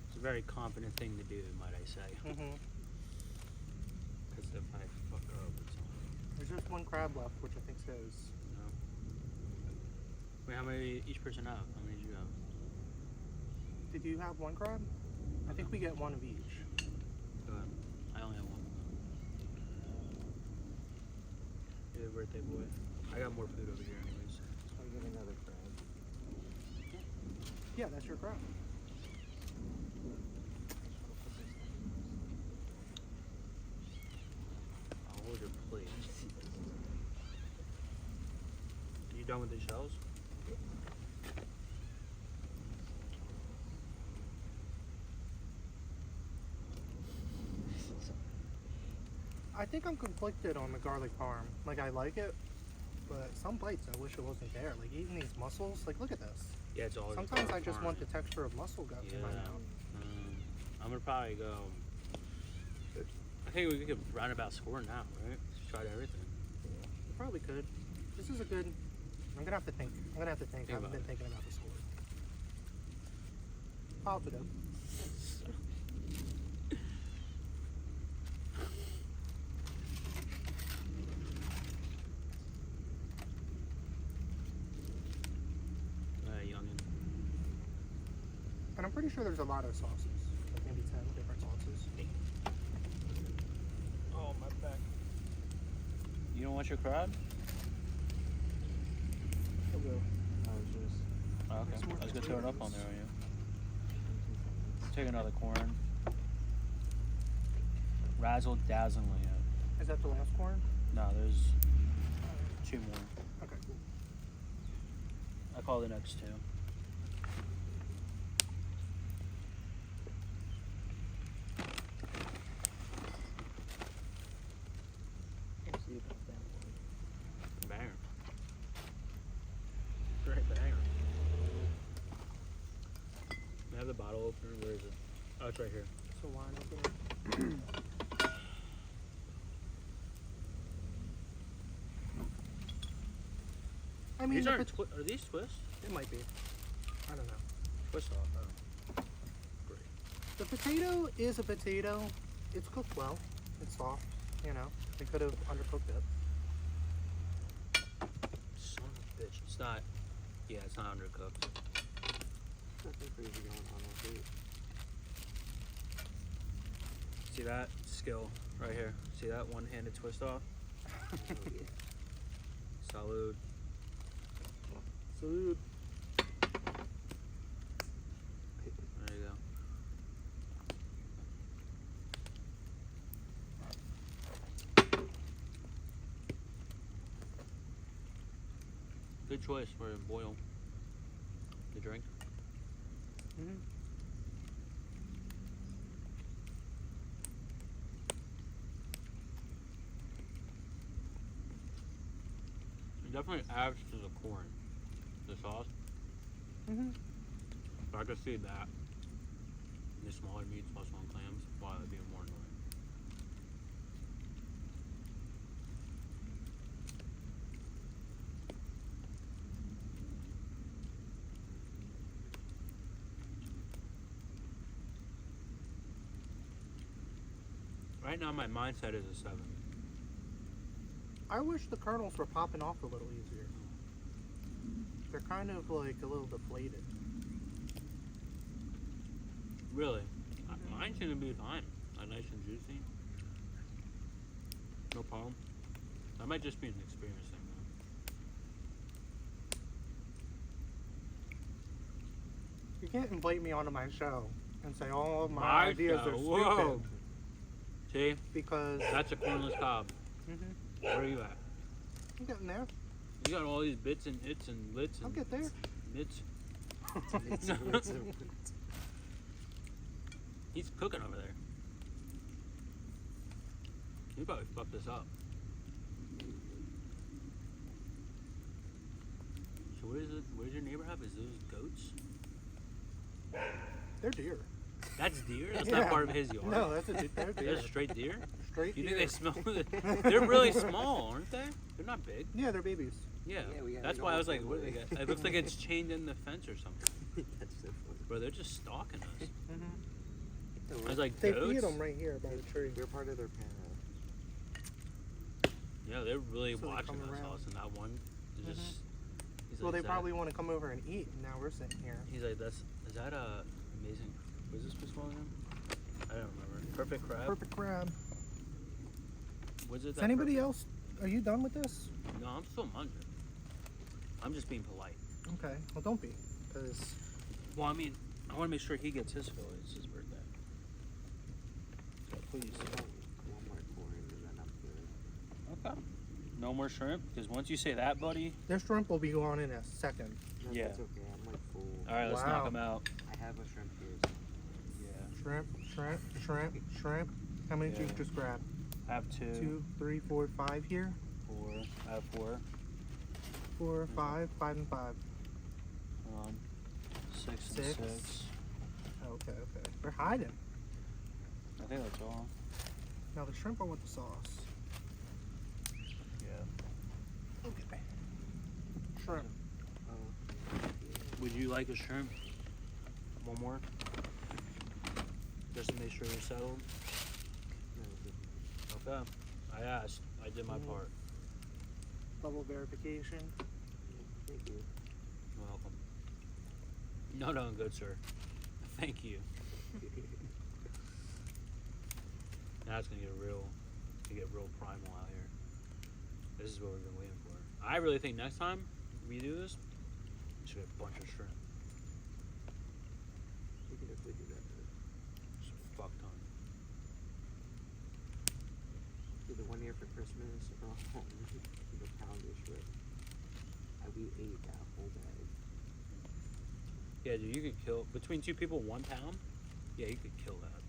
It's a very confident thing to do, might I say. Because if I fuck up, it's on. There's just one crab left, which I think says. No. Wait, how many each person have? How many did you have? Did you have one crab? I think we get one of each. Go ahead. I only have one. You're the birthday boy. I got more food over here anyways. I'll get another crab. Yeah, that's your crab. I'll hold your plate. You done with the shells? I think I'm conflicted on the garlic parm. Like, I like it, but some bites I wish it wasn't there. Like, eating these mussels, like, look at this. Yeah, it's all. Sometimes I just want the texture of mussel gut in my mouth. I'm gonna probably go. I think we could round about score now, right? Tried everything. You probably could. This is a good. I'm gonna have to think. I Think haven't about been it. thinking about the score. Positive. Youngin. And I'm pretty sure there's a lot of sauces. Like maybe 10 different sauces. Oh, my back. You don't want your crab? I'll go. I was just. Oh, okay. Some more I was gonna throw it up on potatoes. there on you. Take another corn. Razzle dazzling. Is that the last corn? No, there's 2 more. Okay, cool. I call the next 2. We'll see about that one. Banger. Great banger. May I have the bottle opener? Where is it? Oh, it's right here. So wine opener. I mean, These if aren't it's- are these twists? it might be. I don't know. Twist off. Oh. Great. The potato is a potato. It's cooked well. It's soft. You know, they could have undercooked it. Son of a bitch. It's not. Yeah, it's not undercooked. Nothing crazy going on with it. See that skill right here? See that one-handed twist off? Oh, yeah. Salud. Salud. There you go. Good choice for a boil. The drink. Mm-hmm. It definitely adds to the corn, the sauce. Mm-hmm. But I could see that. The smaller meats, mussel and clams, wow, that'd be more annoying. Right now, my mindset is a 7. I wish the kernels were popping off a little easier. They're kind of like a little deflated. Really? Mine seem to be fine. Nice and juicy. No problem. That might just be an experience thing, though. You can't invite me onto my show and say all of my ideas are Whoa. stupid. See? Because That's a cornless cob. Where are you at? I'm getting there. You got all these bits and its and lits and I'll get there. mitts. It's He's cooking over there. He probably fucked this up. So what is it? What does your neighbor have? Is those goats? They're deer. That's deer? That's not part of his yard. No, they're deer. That's straight deer? Straight You deer. think they smell it? They're really small, aren't they? They're not big. Yeah, they're babies. Yeah. Yeah, we got That's like why I a was like, whole what do they family. got? It looks like it's chained in the fence or something. That's so funny. Bro, they're just stalking us. Mm-hmm. I was like, They goats? feed them right here by the tree. We're part of their panel. Yeah, they're really So they watching come us. around. All and that one is just. He's Well, like, they "Is probably want to come over and eat, and now we're sitting here. He's like, is that a amazing? Was this fish called again? I don't remember. Perfect crab. Perfect crab. Was it? Is That anybody else? Are you done with this? No, I'm still munching. I'm just being polite. Okay. Well, don't be, because Well, I mean, I want to make sure he gets his fill. It's his birthday. So please. One more corn and then I'm good. Okay. No more shrimp, because once you say that, buddy. their shrimp will be gone in a second. No, Yeah. that's okay. I'm like full. All right, let's Wow. knock him out. I have a shrimp here. Yeah. Shrimp, shrimp, shrimp, shrimp. How many did you Yeah. just grab? I have 2, 3, 4, 5 here. 4. I have 4. 4, 5, 5 and 5. 6 and Six. 6. Okay. They're hiding. I think that's all. Now the shrimp are with the sauce. Yeah. Okay. Shrimp. Would you like a shrimp? One more? Just to make sure you're settled? Okay. I asked. I did my part. Double verification. Thank you. You're welcome. No, no, good sir. Thank you. Now it's gonna get real primal out here. This is what we've been waiting for. I really think next time we do this, we should get a bunch of shrimp. We can definitely do that. Just a fuck ton. Dude, the one year for Christmas, the pound of shrimp. We ate that whole bag. Yeah, dude, you could kill between 2 people 1 pound. Yeah, you could kill that.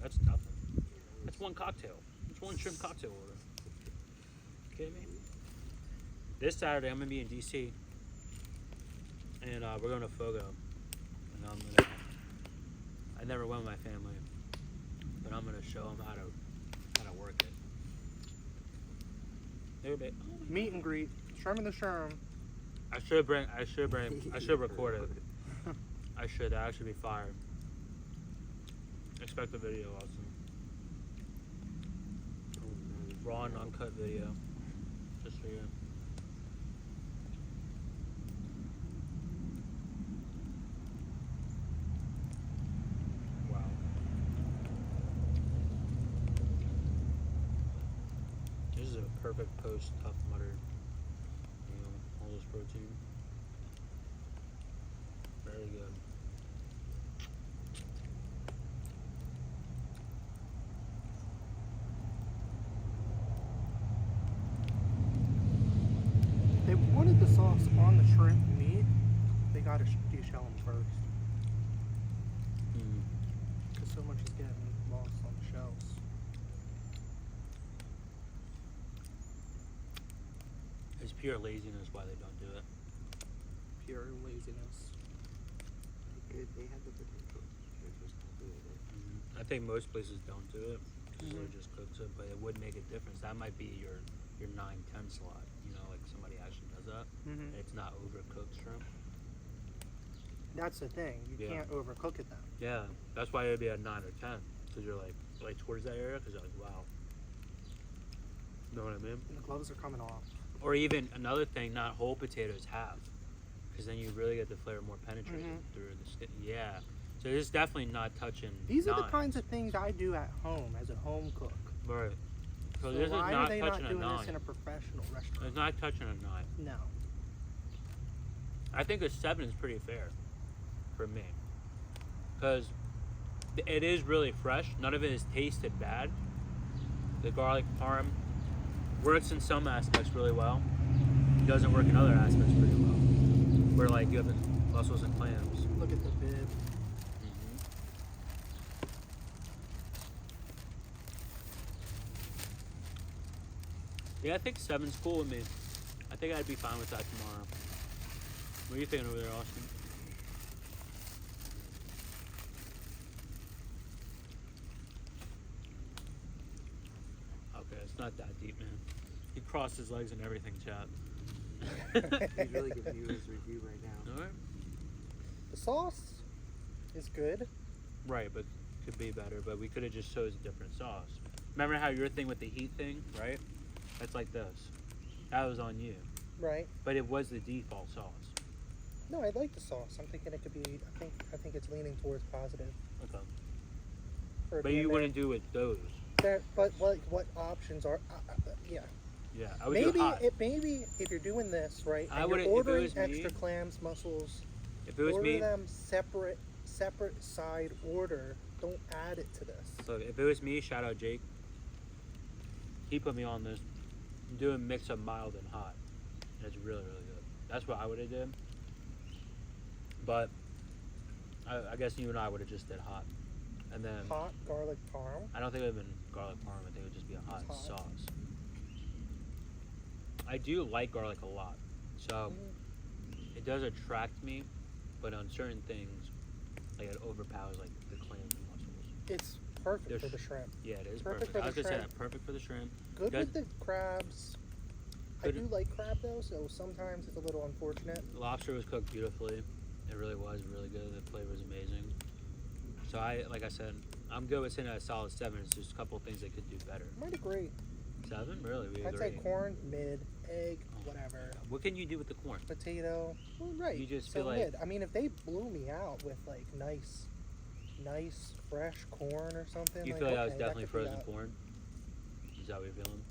That's nothing. That's one cocktail. That's one shrimp cocktail order. Kidding me? This Saturday I'm gonna be in DC, and we're going to Fogo, and I'm gonna. I never went with my family, but I'm gonna show them how to work it. Maybe. Meet and greet. Shrimp in the sherm. I should record it. I should. That actually be fire. Expect the video also. Raw and uncut video. Just for you. Wow. This is a perfect post Tough Mudder. You know, all this protein. Very good. They wanted the sauce on the shrimp meat. They gotta deshell them first. Because so much is getting lost on the shells. It's pure laziness why they don't do it. Pure laziness. They had the potential. They're just not doing it. I think most places don't do it. Usually just cooks it, but it would make a difference. That might be your 9-10 slot. You know, like somebody actually does that. It's not overcooked shrimp. That's the thing. You Yeah. can't overcook it then. Yeah, that's why it would be a 9 or 10. Because you're like towards that area, because you're like, wow. Know what I mean? And the gloves are coming off. Or even another thing, not whole potatoes half. Because then you really get the flavor more penetrated through the skin. Yeah. So this is definitely not touching. These are the nines. kinds of things I do at home as a home cook. Right. So So this is why not are they touching not doing a 9. this in a professional restaurant? It's not touching a 9. No. I think a 7 is pretty fair for me. Because it is really fresh. None of it is tasted bad. The garlic parm works in some aspects really well. It doesn't work in other aspects pretty well. Where like you have mussels and clams. Look at the bib. Yeah, I think 7's cool with me. I think I'd be fine with that tomorrow. What are you thinking over there, Austin? Okay, it's not that deep, man. He crossed his legs and everything, chat. He's really giving you his review right now. Alright. The sauce is good. Right, but could be better, but we could have just chose a different sauce. Remember how your thing with the heat thing, right? That's like this. That was on you. Right. But it was the default sauce. No, I like the sauce. I'm thinking it could be. I think it's leaning towards positive. Okay. For it But being you wouldn't do it those. there. But what options are? Yeah. Yeah, I would do hot. Maybe if you're doing this right, I and wouldn't- you're if it ordering was me- extra clams, mussels, If it was order me, them separate side order. Don't add it to this. look, if it was me, shout out Jake. He put me on this. I'm doing mix of mild and hot. And it's really, really good. That's what I would have did. But I guess you and I would have just did hot. And then Hot garlic parm. I don't think it would have been garlic parm. I think it would just be a hot, It's hot. sauce. I do like garlic a lot. So it does attract me, but on certain things, like it overpowers like the clams and mussels. It's perfect There's- for the shrimp. Yeah, it is Perfect perfect. for I was the gonna say shrimp. that. Perfect for the shrimp. Good Does- with the crabs. I Good- do like crab though, so sometimes it's a little unfortunate. The lobster was cooked beautifully. It really was really good. The flavor was amazing. So like I said, I'm good with sitting at a solid 7. It's just a couple of things they could do better. Might agree. 7, really? We I'd agree. say corn, mid, egg, whatever. What can you do with the corn? Potato. Well, right. You just so feel like- mid. I mean, if they blew me out with like nice, fresh corn or something. You like, feel like that was okay, definitely could be frozen that. corn? Is that what you're feeling?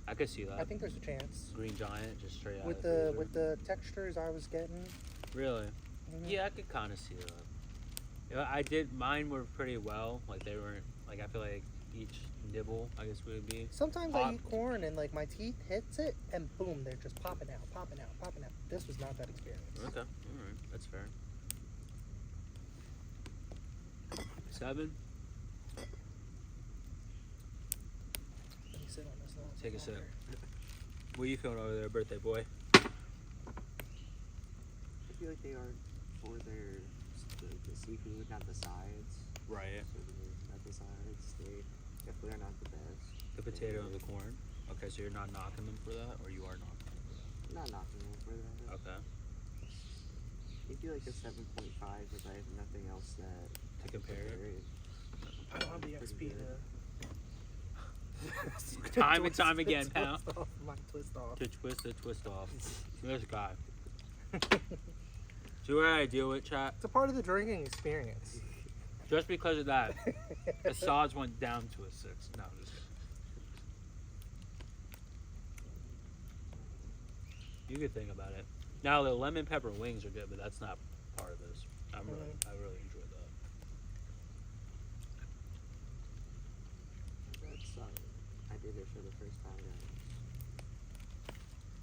I could see that. I think there's a chance Green Giant, just straight out with of the freezer. with the textures I was getting. Really? Mhm. Yeah, I could kind of see that. Yeah, I did. Mine were pretty well. Like they weren't. Like I feel like each nibble, I guess, would be. Sometimes Pop. I eat corn and like my teeth hits it and boom, they're just popping out. This was not that experience. Okay. All right. That's fair. 7. Let me sit on this little Take a sip. longer. What are you feeling over there, birthday boy? I feel like they are for the seafood, not the sides. Right. So not the sides. They definitely are not the best. The potato and the corn. Okay, so you're not knocking them for that, or you are knocking them for I'm not knocking them for that. that? Okay. I feel like a 7.5 if I have nothing else that To compare it. I don't have the Pretty XP good. to Time and time again, pal. twist off my twist off. To twist the twist off. This guy. See what I deal with, chat? It's a part of the drinking experience. Just because of that, the sods went down to a 6. No, I'm just kidding. You could think about it. Now the lemon pepper wings are good, but that's not part of this. I really enjoyed that. That's I did it for the first time.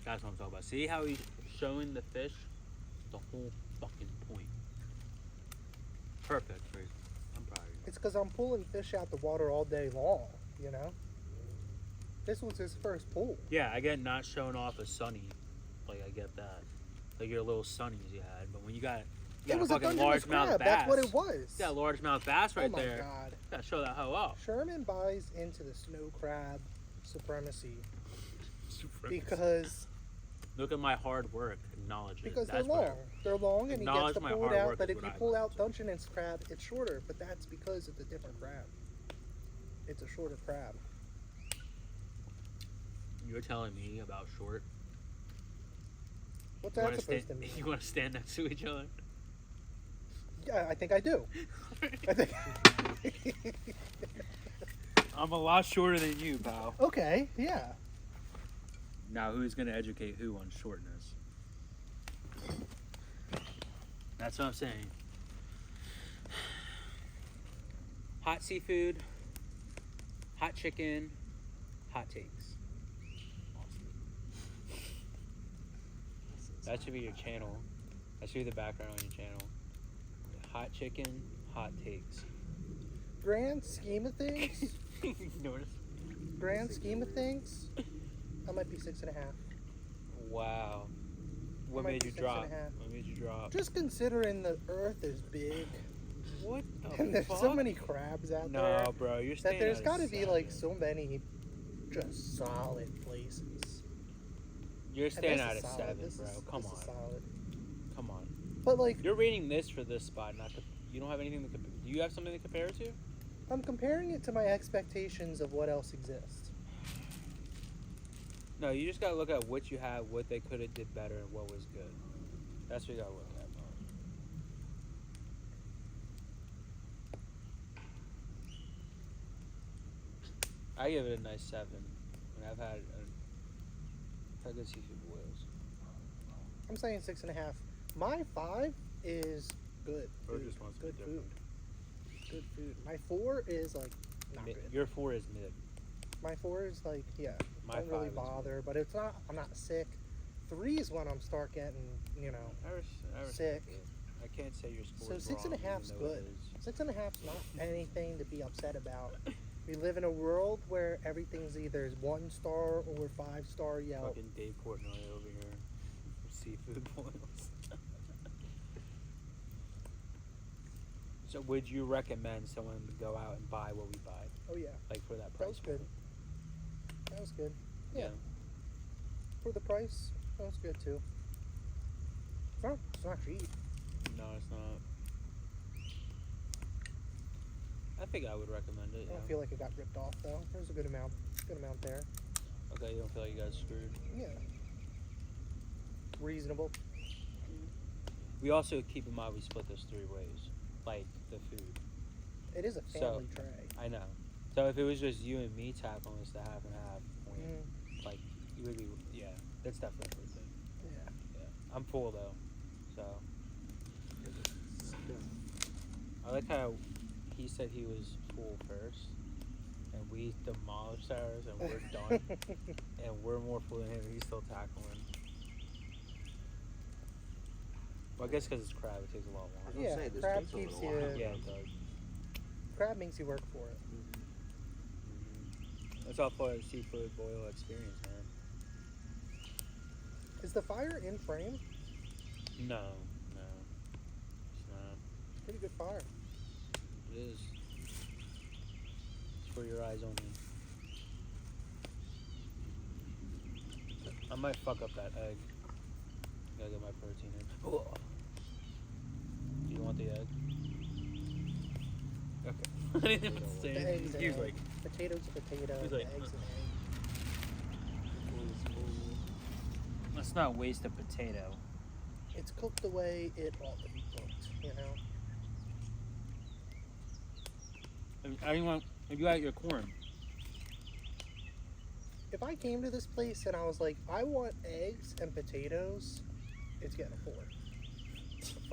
That's what I'm talking about. See how he's showing the fish? The whole fucking point. Perfect, Grayson. I'm proud of you. It's because I'm pulling fish out the water all day long, you know? This was his first pull. Yeah, I get not showing off a sunny. Like, I get that. Like your little sunnies you had. But when you got, It was a fucking Dungeness largemouth crab. bass. That's what it was. You got a largemouth bass right oh my there. God. You gotta show that hoe off. Sherman buys into the snow crab supremacy because Look at my hard work. Acknowledge it. because That's they're what I- long. They're long and he gets Acknowledge to my pull it hard out. work But is if what you I pull like. out Dungeness crab, it's shorter. But that's because it's a different crab. It's a shorter crab. You're telling me about short. What's You that wanna supposed sta- to mean? You want to stand next to each other? Yeah, I think I do. I think. I'm a lot shorter than you, pal. Okay, yeah. Now, who's gonna educate who on shortness? That's what I'm saying. Hot seafood, hot chicken, hot takes. That should be your channel. That should be the background on your channel. Hot chicken, hot takes. Grand scheme of things. Notice? Grand scheme of things. That might be 6.5. Wow. What might made be you 6.5. drop? What made you drop? Just considering the Earth is big, What the and there's fuck? so many crabs out there. No, bro, you're That staying there's got to be like so many just solid places. You're And staying this out is of solid. 7, This bro. is- Come this on. is solid. Come on. But like, You're rating this for this spot, not the. You don't have anything to compare. Do you have something to compare it to? I'm comparing it to my expectations of what else exists. No, you just gotta look at what you have, what they could have did better, and what was good. That's what you gotta look at, bro. I give it a nice 7. And I've had good seafood boils. I'm saying 6.5. My 5 is good. Or Food. just wants to Good be food. different. Good food. My 4 is like not Mid, good. your 4 is mid. My 4 is like, yeah, My don't really 5 is bother, but it's not. I'm not sick. 3 is when I'm start getting, I respect sick. it. I can't say your score So is 6.5 wrong, is even though it good. is. 6.5 is not anything to be upset about. We live in a world where everything's either 1 star or 5-star Yelp. Fucking Dave Portnoy over here. Seafood boils. So would you recommend someone go out and buy what we buy? Oh yeah, Like for that that price? was good. That was good. Yeah. Yeah. For the price, that was good too. It's not cheap. No, it's not. I think I would recommend it. I don't feel like it got ripped off though. There's a good amount there. Okay, you don't feel like you got screwed. Yeah. Reasonable. We also keep in mind we split this 3 ways, like the food. It is a family tray. I know. So if it was just you and me tackling this to half and half, like you would be, yeah, that's definitely a good thing. Yeah. Yeah, I'm full though, so I like how he said he was full first, and we demolished ours, and we're done, and we're more full than him. And he's still tackling. Well, I guess because it's crab, it takes a lot I was longer. gonna Yeah, say, this crab takes a keeps little you- while. Yeah, it does. Crab makes you work for it. That's all part of the seafood boil experience, man. Is the fire in frame? No, it's not. Pretty good fire. It is. It's for your eyes only. I might fuck up that egg. Gotta get my protein in. Oh. Do you want the egg? Okay. I didn't even say The anything. egg's an He was egg. like, Potato's a potato. He's The like, egg's an let's not waste a potato. egg. It's cooked the way it ought to be cooked, you know? If you ate your corn. If I came to this place and I was like, I want eggs and potatoes, it's getting a 4.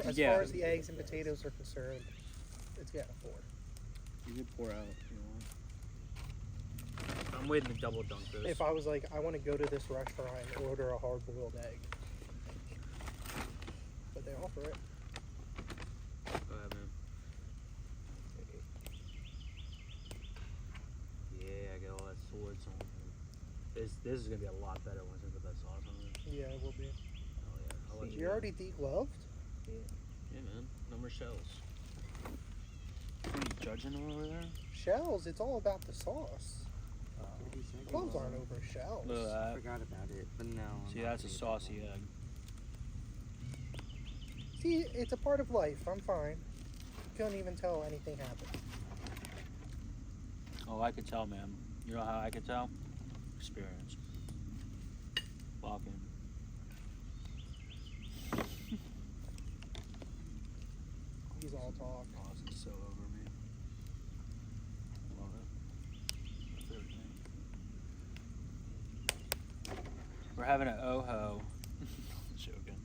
As Yeah. far as the eggs and potatoes are concerned, it's getting a 4. You could pour out if you want. I'm waiting to double dunk this. If I was like, I want to go to this restaurant and order a hard-boiled egg. But they offer it. Go ahead, man. Yeah, I got all that sword on. This is gonna be a lot better once I put that sauce on it. Yeah, it will be. Oh yeah, I'll let you You're know. already degloved? Yeah, man. No more shells. What are you judging them over there? Shells, it's all about the sauce. 30 seconds. Gloves aren't over shells. Look at I that. forgot about it, but no. I'm See, not that's a gonna saucy do that. egg. See, it's a part of life. I'm fine. Couldn't even tell anything happened. Oh, I could tell, man. You know how I could tell? Experience. Walking. He's all talk. Austin's so over me. Love it. My favorite thing. We're having an Oho. Joking.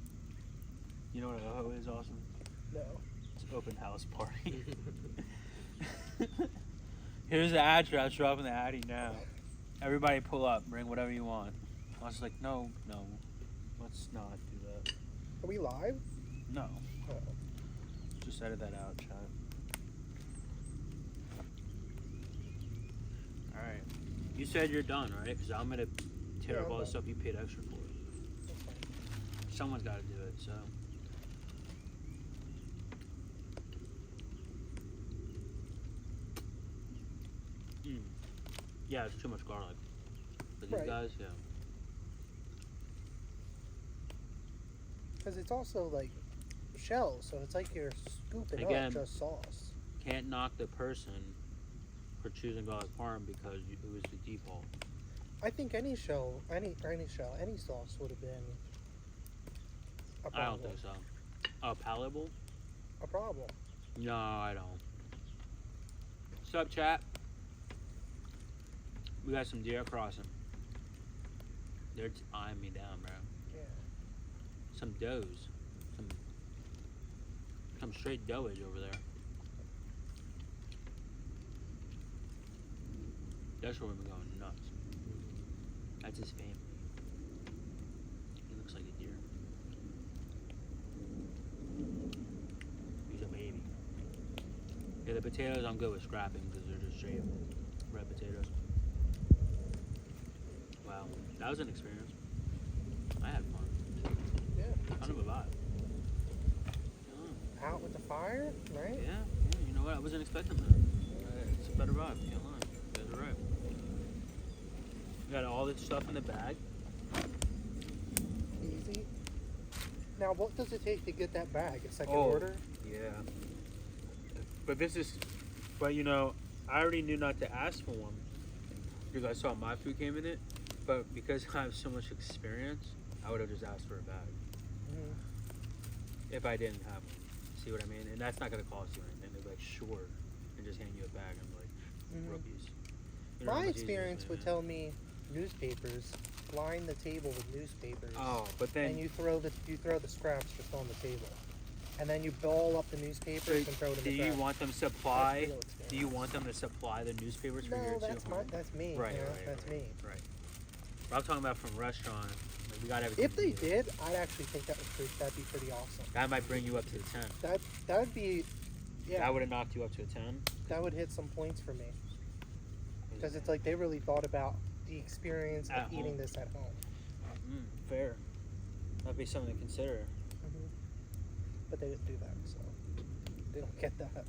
You know what an Oho is, Austin? No. It's an open house party. Here's the address. Dropping the Addy now. Everybody pull up. Bring whatever you want. I was like, no. Let's not do that. Are we live? No. Oh. Just edit that out, chat. Alright. You said you're done, right? Because I'm going to tear Yeah, up I'm all the done. stuff you paid extra for. That's fine. Someone's got to do it, so. Yeah, it's too much garlic. For these Right. guys, yeah. Because it's also like shells, so it's like you're scooping Again. up just sauce. Can't knock the person for choosing garlic parm because it was the default. I think any sauce would have been a I problem. don't think so. Oh, palatable? A problem. No, I don't. What's up, chat? We got some deer crossing. They're eyeing me down, bro. Yeah. Some does. Some straight doage over there. That's where we've been going nuts. That's his family. He looks like a deer. He's a baby. Yeah, the potatoes I'm good with scrapping because they're just straight red potatoes. Wow, that was an experience. I had fun. Yeah. Kind of a vibe. Out with the fire, right? Yeah, you know what? I wasn't expecting that. It's a better vibe. Can't lie. You guys are right. We got all this stuff in the bag. Easy. Now, what does it take to get that bag? A second Oh. order? Yeah. But you know, I already knew not to ask for one because I saw my food came in it. But because I have so much experience, I would have just asked for a bag Mm-hmm. if I didn't have one. See what I mean? And that's not going to cost you anything. They'd be like, sure, and just hand you a bag. I'm like, Mhm. rookies. You know how My much easier experience it is, would man. tell me newspapers. Line the table with newspapers. Oh, but then And you throw the scraps just on the table, and then you ball up the newspapers and throw it in do the you trash. want them That's supply? real Do experience. you want them to supply the newspapers for No, your that's home? that's me. Right, you know, right, that's right, me. Right. But I'm talking about from restaurant. Like, we got everything. If they we need. did, I'd actually think that'd be pretty awesome. That might bring you up to a 10. That would be, yeah, That would have knocked you up to a 10. that would hit some points for me because it's like they really thought about the experience At of eating home. this at home. Fair. That'd be something to consider. Mm-hmm. But they didn't do that, so they don't get that.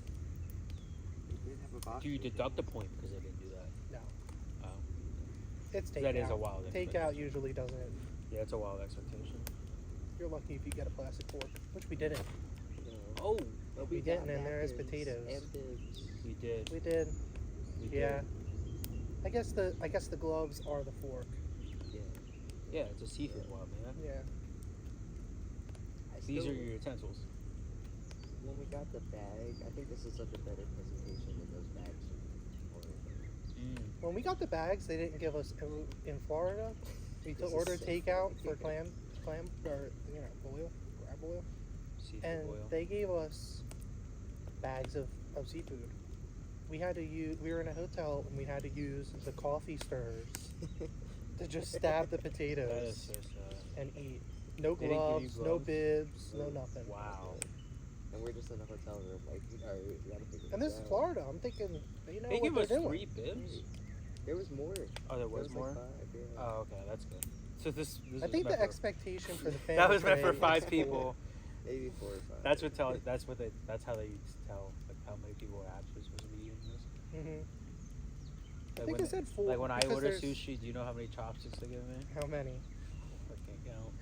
We did have a box. Do you deduct a point because they didn't do that? No, Oh. it's takeout. That is a wild Takeout expectation. usually doesn't. Yeah, it's a wild expectation. You're lucky if you get a plastic fork, which we didn't. Oh, But we got didn't, and there is napkins potatoes. and bibs. we did. We did. We Yeah. did. I guess the gloves are the fork. Yeah. Yeah, it's a seafood wild, man. Yeah. These are your utensils. When we got the bag, I think this is such a better presentation than those bags. When we got the bags, they didn't give us in Florida. We This is ordered so takeout funny. for clam or boil, crab boil, Seafood and oil. they gave us bags of seafood. We had to use. We were in a hotel and we had to use the coffee stirrers to just stab the That is potatoes so sad. and eat. No They didn't give you gloves, no gloves? bibs, no nothing. Wow. And we're just in a hotel room, like, alright, we gotta figure And this is out. Florida. I'm thinking they know They what give they're us doing. 3 bibs? There was more. Oh, there was like more? 5, yeah. Oh, okay, that's good. So this I was think the meant for- expectation for the family. that was meant for today 5 is people. Maybe 4 or 5. That's how they tell like how many people are actually supposed to be eating this. Mhm. Like think when, I said 4, like when I because order there's- sushi, do you know how many chopsticks they give me? How many? I can't count.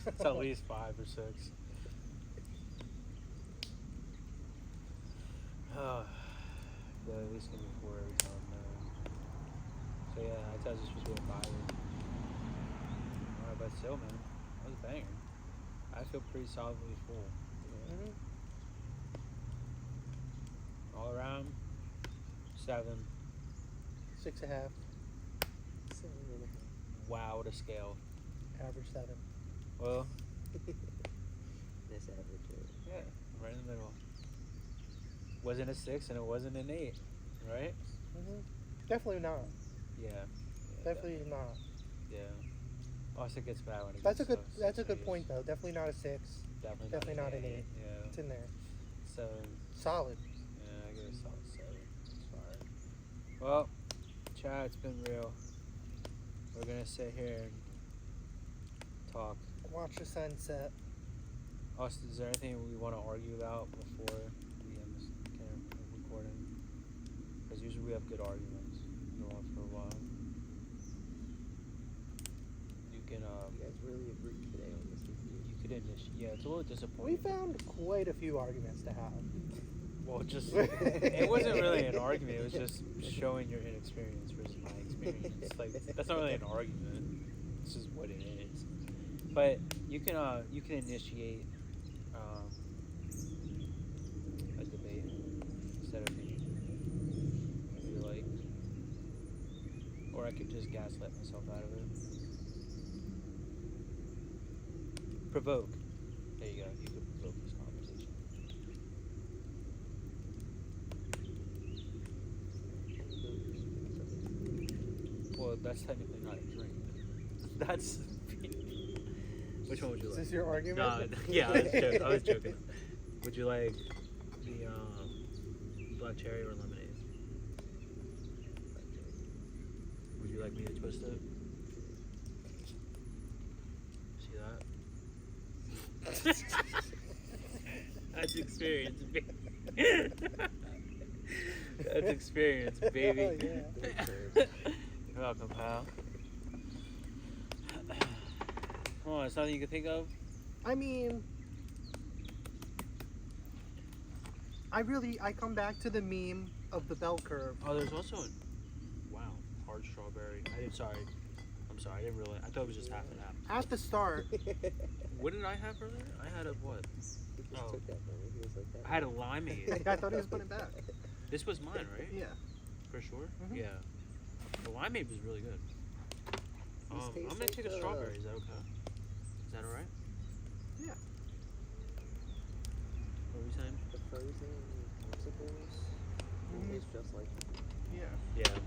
It's at least 5 or 6. Oh, yeah, at least give me 4 every time, man. So yeah, I tell you, this was really fire. Alright, but still, man, that was a banger. I feel pretty solidly full. Mhm. All around, 7. 6.5. 7.5. Wow, what a scale. Average 7. Well, That's average. yeah, right in the middle. Wasn't a 6 and it wasn't an 8, right? Definitely not. Yeah. Definitely not. Yeah. Also gets bad when it That's a gets good. so That's a good 6 or point though. Definitely not a 6. 8s. Definitely not an 8. Yeah. It's in there. 7. Solid. Yeah, I give it a solid 7. It's fine. Well, chat, it's been real. We're gonna sit here and talk. Watch the sunset. Austin, is there anything we want to argue about before we end this recording? Because usually we have good arguments. Go on for a while. You can, You guys really agreed today on this review. you could initiate. Yeah, it's a little We disappointing. found quite a few arguments to have. Well, just it wasn't really an argument. It was just showing your inexperience versus my experience. Like that's not really an argument. It's just what it is. But you can initiate a debate instead of me. If you like, or I could just gaslight myself out of it. Provoke. There you go. You could provoke this conversation. Well, that's technically not a drink. That's. Which one would you Is like? this your argument? No, yeah, I was joking. Would you like the black cherry or lemonade? Would you like me to twist it? See that? That's experience, baby. That's experience, baby. Oh, yeah. You're welcome, pal. Come on, it's nothing you can think of? I mean, I come back to the meme of the bell curve. Oh, there's also hard strawberry. I'm sorry, I didn't realize. I thought it was just half and half. At the start, What did I have earlier? I had a what? He just Oh. took that from me. He was like that. I had a limeade. I thought he was putting it back. This was mine, right? Yeah. For sure? Mhm. Yeah. The limeade was really good. This I'm tastes gonna take a like, strawberry. Is that okay? Is that alright? Yeah. What were you saying? The frozen popsicles taste just like Yeah. Yeah.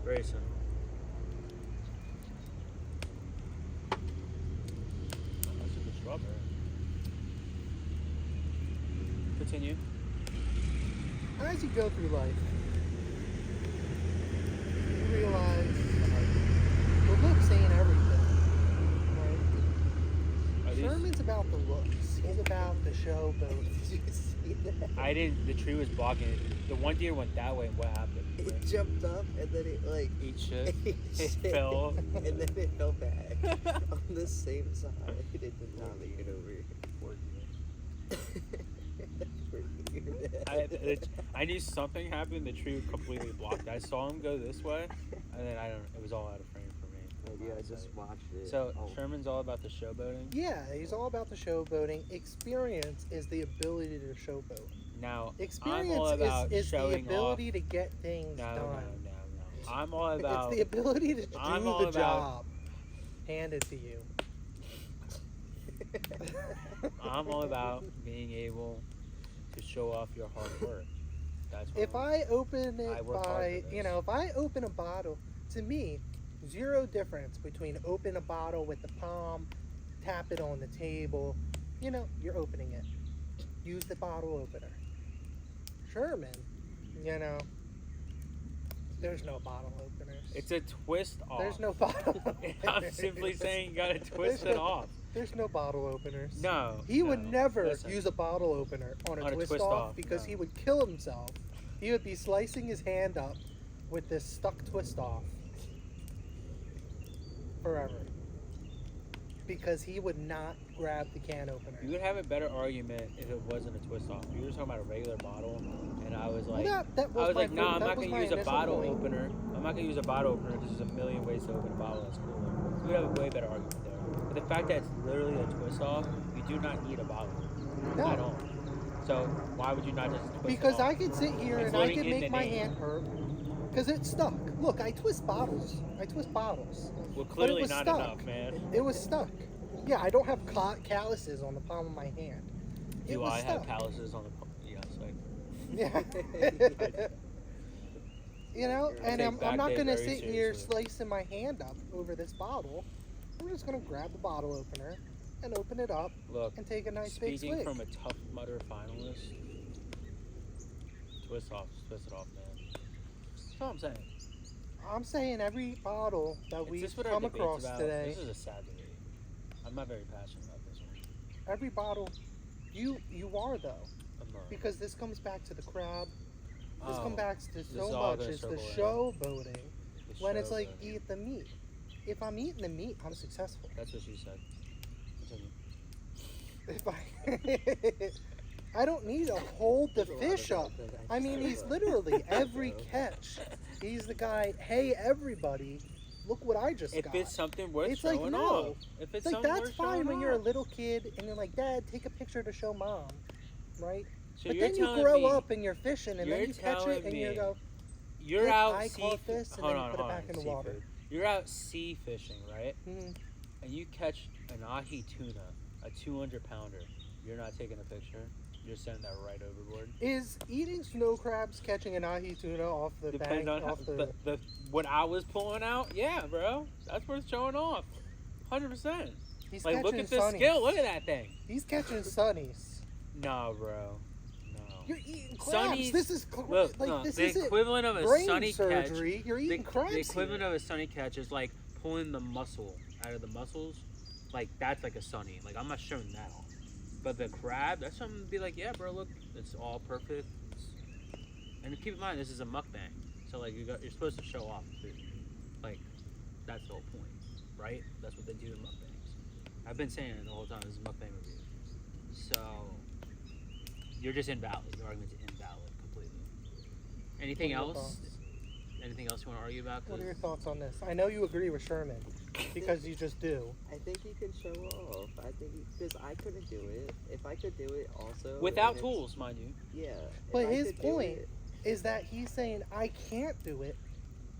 Grayson. That's a good strawberry. Continue. As you go through life, you realize the looks ain't everything. Are Right? these- Sherman's about the looks. He's about the show both. Did you see that? I didn't. The tree was blocking it. The one deer went that way, and what happened? It jumped up and then it like Eat shit. ate It shit, fell. and then it fell back on the same side. It did not make it over. Poor deer. That's pretty weird. I knew something happened. The tree completely blocked. I saw him go this way, and then it was all out of frame for me. Maybe I just watched it. So Oh, Sherman's all about the showboating. Yeah, he's all about the showboating. Experience is the ability to showboat. Now Experience I'm all about is the showing ability off. to get things No. done. I'm all about. It's the ability to I'm do all the about- job handed to you. I'm all about being able to show off your hard work. That's what If I open I it work hard by, for you this. know, if I open a bottle, to me, zero difference between open a bottle with the palm, tap it on the table, you know, you're opening it. Use the bottle opener. Sherman, you know, there's no bottle openers. It's a twist off. There's no bottle openers. I'm simply saying you gotta twist it off. There's no bottle openers. No. He would no. never Listen. use a bottle opener on a twist off because no. he would kill himself. He would be slicing his hand up with this stuck twist off forever. Because he would not grab the can opener. You would have a better argument if it wasn't a twist off. You were talking about a regular bottle, and I was like, Well, that I was was my like, no, fir- I'm that not was gonna my use a initial bottle point. opener. I'm not gonna use a bottle opener because there's a million ways to open a bottle that's cooler. You would have a way better argument there. But the fact that it's literally a twist off, you do not need a bottle opener. No. at all. So why would you not just twist Because it off? I could sit here It's and I literally could in make the my name. hand hurt because it's stuck. Look, I twist bottles. Well, But clearly it was not stuck. enough, man. It was stuck. Yeah, I don't have calluses on the palm of my hand. It Do was I have stuck. calluses on the? Yes, like Yeah. You know, I and take I'm back not day going to very sit here seriously. slicing my hand up over this bottle. I'm just going to grab the bottle opener and open it up look. and take a nice big Speaking swig. from a Tough Mudder finalist, twist it off, man. That's all I'm saying. I'm saying every bottle that Is we've this what our come debate's across about? today, This is a sad debate. I'm not very passionate about this one. every bottle, you are though, I'm not. because this comes back to the crab. This Oh, comes back to this is so all much. gonna It's the circle around. showboating. The When it's show, like man. eat the meat. If I'm eating the meat, I'm successful. That's what she said. Continue. If I don't need to hold the There's a lot fish of up. that I mean, he's literally every catch. He's the guy. Hey, everybody, look what I just If got. it's something worth It's like, showing no. off. If it's It's like something that's worth fine showing when you're a off. little kid and you're like, Dad, take a picture to show mom, right? So But you're then you telling grow me up and you're fishing and then you're you catch it telling and you me go, you're "Look, out I sea caught this," and hold then you on, put it hold back on, in the seafood. water. You're out sea fishing, right? Mhm. And you catch an ahi tuna, a 200-pounder. You're not taking a picture. You're sending that right overboard. Is eating snow crabs catching an ahi tuna off the Depends bank? on how, Off the what I was pulling out. Yeah, bro, that's worth showing off. 100%. he's Like, look catching at the sunnies. skill. Look at that thing. He's catching sunnies. No, bro. No. You're eating crabs. Sunnies- This is Look, like no, this the isn't equivalent of a brain sunny catch. surgery. You're eating crabs. The equivalent here. of a sunny catch is like pulling the muscle out of the muscles. Like that's like a sunny. Like I'm not showing that off. But the crab, that's something to be like, yeah, bro, look, it's all perfect. And keep in mind, this is a mukbang, so like you're supposed to show off food. Like that's the whole point, right? That's what they do in mukbangs. I've been saying it the whole time. This is a mukbang review. So you're just invalid. Your argument's invalid completely. Anything What are your else? thoughts? Anything else you want to argue about? What are your thoughts on this? I know you agree with Sherman because you just do. I think he can show off. I think because I couldn't do it. If I could do it, also Without and it's- tools, mind you. Yeah. if But I his could do point it- is that he's saying I can't do it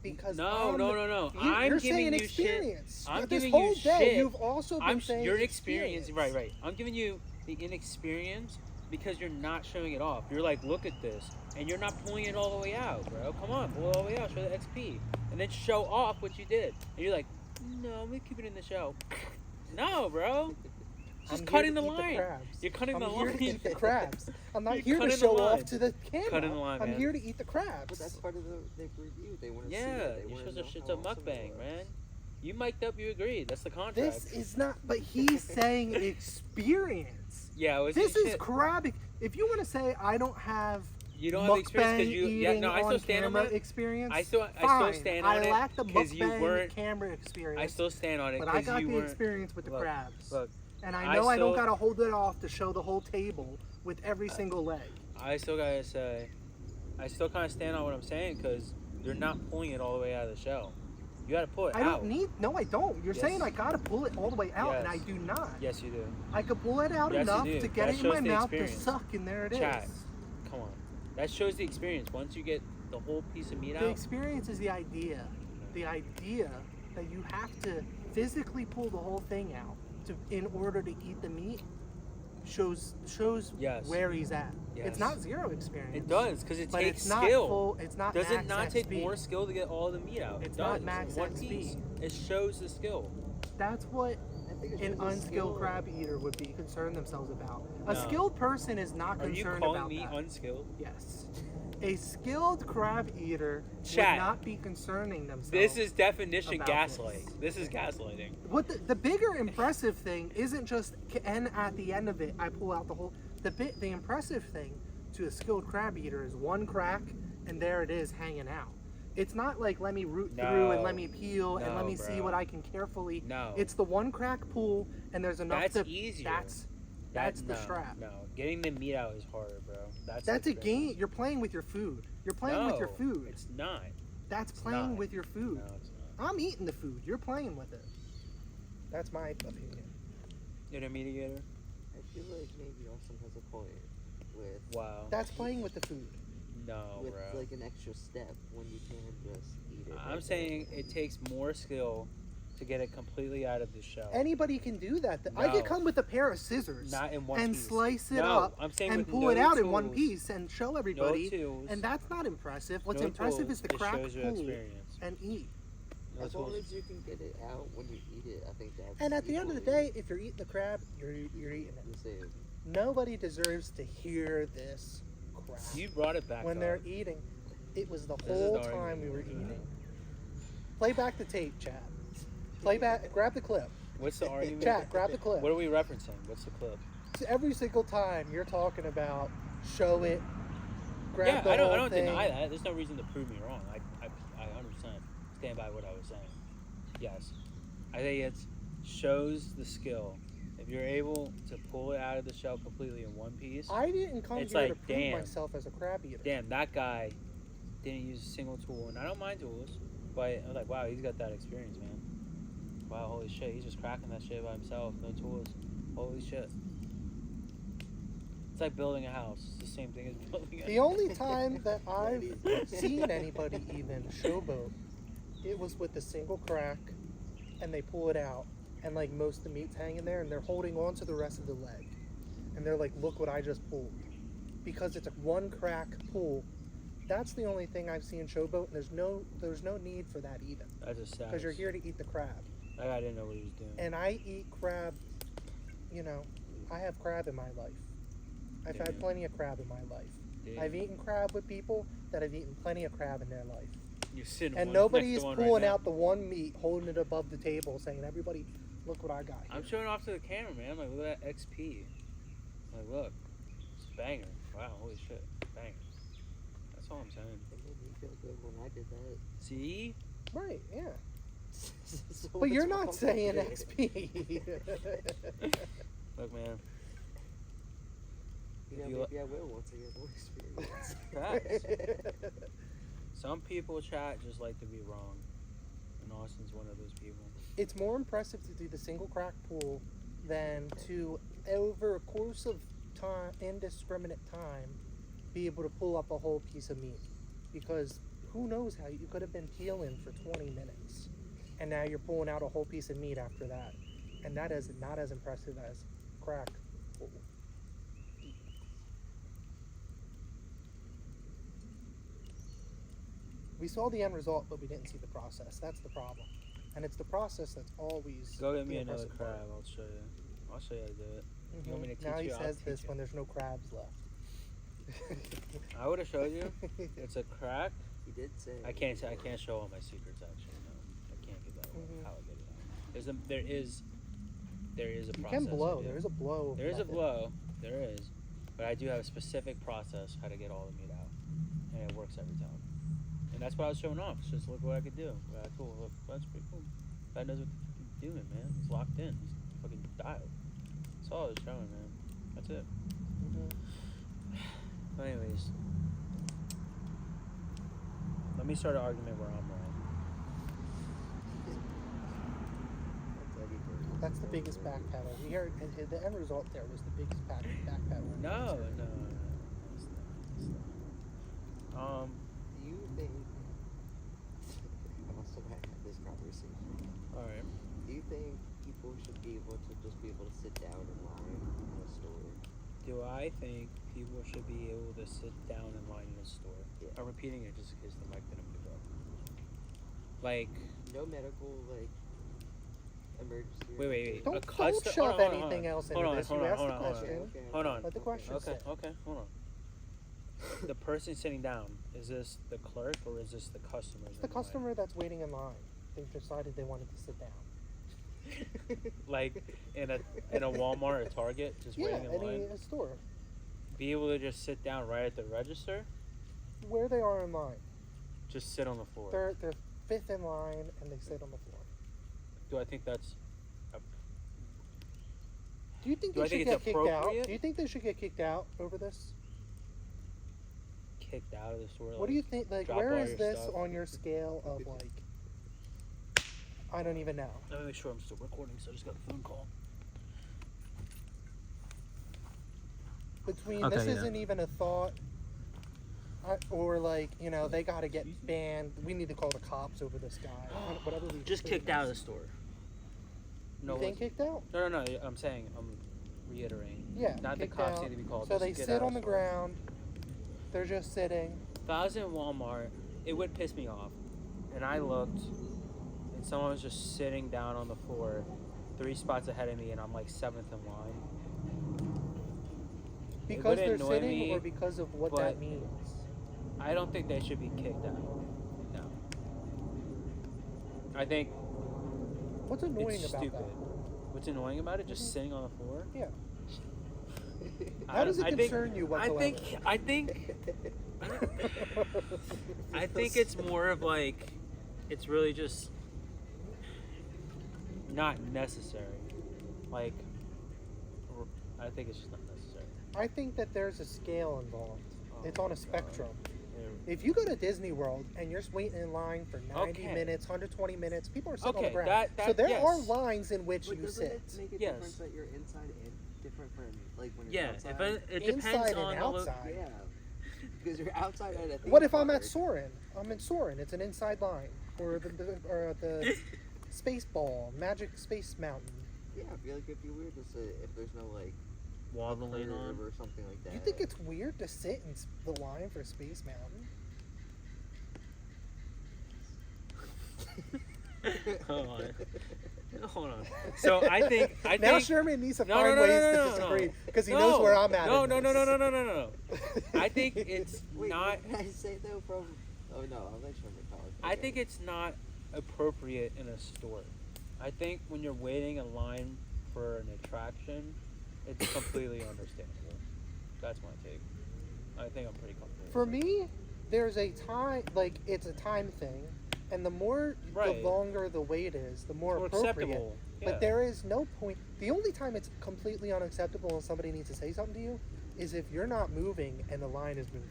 because No, I'm no, the- no, no. You, I'm you're giving saying you shit. experience. I'm But giving this you whole day, shit. you've also been saying You're inexperienced. experience. Right. I'm giving you the inexperience because you're not showing it off. You're like, look at this, and you're not pulling it all the way out, bro. Come on, pull it all the way out. Show the XP, and then show off what you did. And you're like, no, I'm gonna keep it in the show. No, bro. Just I'm cutting here the to eat line. crabs. You're cutting I'm the here line. to eat the crabs. I'm not You're here to cutting the show line. off to the camera. Cutting the line, I'm man. here to eat the crabs. But that's part of the review. They want to see Yeah, it. They you're wanna supposed know to. It's how a awesome it mukbang, was. man. You mic'd up. You agreed. That's the contract. This is not. But he's saying experience. Yeah, it was This is shit. crab. If you want to say I don't have You don't have the experience mukbang because you. Yeah, eating no, I on still stand on camera it. experience. I still fine. stand on I it lack the 'cause you mukbang weren't- camera experience. I still stand on it but I because got you the weren't. experience with the Look, crabs. Look, and I I know I don't still- gotta hold it off to show the whole table with every single leg. I still gotta say, I still kind of stand on what I'm saying because you're not pulling it all the way out of the shell. You gotta pull it I out. don't need. No, I don't. You're Yes. saying I gotta pull it all the way out, and I Yes. do not. Yes, you do. I could pull it out Yes, you enough do. to get That it in shows my the mouth experience. to suck, and there it is. Chat. Come on. That shows the experience. Once you get the whole piece of meat The out, experience is the idea. The idea that you have to physically pull the whole thing out in order to eat the meat shows Yes. where he's at. Yes. It's not zero experience. it does because it But takes it's not skill. full. It's not. Does it max not take XP. more skill to get all the meat out? It's It not does. max One XP. piece. It shows the skill. That's what I think it an shows the unskilled skill. crab eater would be concerned themselves about. A No. skilled person is not Are you concerned calling about me that. unskilled? Yes. A skilled crab eater Chat. would not be concerning themselves. This is definition about gaslight. this. This is gaslighting. What the bigger impressive thing isn't just and at the end of it I pull out the whole the impressive thing to a skilled crab eater is one crack and there it is hanging out. It's not like let me root through and let me peel and let No, me see bro. what I can carefully. No. It's the one crack pull and there's enough That's to easier. That's the no, strap. No, getting the meat out is harder, bro. That's the a thing. game. You're playing with your food. You're playing with your No, food. It's not. That's it's playing not. with your food. No, it's not. I'm eating the food. You're playing with it. That's my opinion. Intermediator. I feel like maybe Austin has a point with Wow. That's playing with the food. No, with bro. like an extra step when you can just eat it. I'm saying it takes more skill to get it completely out of the shell. Anybody can do that. I No. could come with a pair of scissors Not in one and piece. slice it No, up I'm saying and with pull no it out in one tools. piece and show everybody. No tools. And that's not impressive. What's No impressive tools. is the It crack, shows your pull, experience. and eat. No As long tools. as you can get it out when you eat it, I think that's. And at the end of the equally day, if you're eating the crab, you're eating it. the same. Nobody deserves to hear this crap You brought it back when up. they're eating. It was the This is whole the time we argument. were eating. Play back the tape, chat. Play back. Grab the clip. What's the argument? Chat. Grab the clip. What are we referencing? What's the clip? Every single time you're talking about show it. Grab Yeah, the I whole don't thing. deny that. There's no reason to prove me wrong. I 100% stand by what I was saying. Yes. I think it shows the skill. If you're able to pull it out of the shell completely in one piece, I didn't come It's here to like, prove damn. myself as a crab eater. damn, that guy didn't use a single tool. And I don't mind tools, but I'm like, wow, he's got that experience, man. Wow, holy shit, he's just cracking that shit by himself, no tools. Holy shit. It's like building a house. It's the same thing as building a The only time that I've seen anybody even showboat, it was with a single crack, and they pull it out, and like most of the meat's hanging there, and they're holding on to the rest of the leg, and they're like, "Look what I just pulled," because it's a one crack pull. That's the only thing I've seen showboat, and there's no need for that even, That's just sad. because you're here to eat the crab, That guy didn't know what he was doing. and I eat crab. You know, I have crab in my life. I've Yeah. had plenty of crab in my life. Yeah. I've eaten crab with people that have eaten plenty of crab in their life. You're sitting And one nobody's next to one pulling right now. out the one meat, holding it above the table, saying, "Everybody, look what I got here." I'm showing off to the camera, man. I'm like, look at that XP. I'm like, look, it's a banger. Wow, holy shit, banger. That's all I'm saying. It made me feel good when I did that. See? Right, yeah. So But you're what's not wrong saying with it? XP. Look, man. You If know, you maybe I will once I get more experience. Facts. Some people, chat, just like to be wrong. And Austin's one of those people. It's more impressive to do the single crack pull than to, over a course of time, indiscriminate time, be able to pull up a whole piece of meat. Because who knows how you could have been peeling for 20 minutes. And now you're pulling out a whole piece of meat after that. And that is not as impressive as crack pull. We saw the end result, but we didn't see the process. That's the problem. And it's the process that's always Go get me the another impressive crab. part. I'll show you. I'll show you how to do it. You want me to teach Now he you? I'll says teach this you. when there's no crabs left. I would have showed you. It's a crack. He did say. I can't show all my secrets actually. No, I can't give that away. Mhm. How I get it out. There is a You process. can blow. I do. There is a blow. There is a method. blow. There is, but I do have a specific process how to get all the meat out, and it works every time. And that's what I was showing off. It's just look what I could do. Yeah, cool. Look, that's pretty cool. Guy knows what he's doing, man. He's locked in. He's fucking dialed. That's all I was showing, man. That's it. Mhm. But anyways, let me start an argument where I'm wrong. That's the biggest backpedal. We heard the end result there was the biggest backpedal. No. It's not. Do you think? I must have had this conversation. All right. Do you think people should be able to just be able to sit down in line in a store? Do I think people should be able to sit down in line in a store? Yeah. I'm repeating it just in case the mic didn't pick up. Like, No medical emergency. wait. Don't, A don't custom- shove hold on, anything else hold into on, this. hold You on, asked hold the on, hold on. question. Hold on. Let the question sit. Okay, hold on. The person sitting down, is this the clerk or is this the customer? It's the customer that's waiting in line. They've decided they wanted to sit down. Like in a Walmart or Target, just Yeah, waiting in line. any store. Be able to just sit down right at the register, Where they are in line. just sit on the floor. They're fifth in line and they sit on the floor. Do I think that's Do you think Do they I think should it's get kicked out? appropriate? Do you think they should get kicked out over this? kicked out of the store? What do you think? Like, drop where all is your this stuff? on your scale of like? I don't even know. Let me make sure I'm still recording. So I just got a phone call. between Okay, this yeah. isn't even a thought, or like, you know, they gotta get banned. We need to call the cops over this guy. Whatever we Just do kicked out of the this. store. You think kicked out? No. I'm saying, I'm reiterating. Yeah. Not the kicked cops out. need to be called. So just they get sit out on of the store. ground. They're just sitting. If I was in Walmart, it would piss me off. And I looked, and someone was just sitting down on the floor, 3 spots ahead of me, and I'm like 7th in line. Because they're annoy sitting, me, or because of what but- that means. I don't think they should be kicked out. No. I think What's annoying it's about stupid. that? What's annoying about it? Just sitting on the floor? Yeah. I How does it think- concern you whatsoever? I think it's more of like, it's really just not necessary. Like, I think it's just not necessary. I think that there's a scale involved. It's on a spectrum. Yeah. If you go to Disney World and you're waiting in line for 90 Okay. minutes, 120 minutes, people are sitting on the Okay, ground. that- So there yes. are lines in which But you doesn't sit. it make a Yes. difference that you're inside and different from like when you're Yeah, outside? it depends Inside on and the look. outside. Yeah, because you're outside at a theme What if I'm at park. Soarin'? I'm in Soarin'. It's an inside line. Or the Space Ball, Magic Space Mountain. Yeah, I feel like it'd be weird to sit if there's no like Wall to lean on. curve or something like that. You think it's weird to sit in the line for Space Mountain? Hold on. So I think Now Sherman needs to No, find no, ways no, to no, disagree no. because he knows where I'm at. No, in no, no, this. no, no, no, no, no. I think it's Wait, not. what did I say though from? Oh no, I'll let Sherman talk. I Okay. think it's not appropriate in a store. I think when you're waiting in line for an attraction, it's completely understandable. That's my take. I think I'm pretty comfortable. For with it. me, there's a time, like it's a time thing, and the more, Right. the longer the wait is, the more More appropriate. acceptable. Yeah. But there is no point. The only time it's completely unacceptable and somebody needs to say something to you is if you're not moving and the line is moving.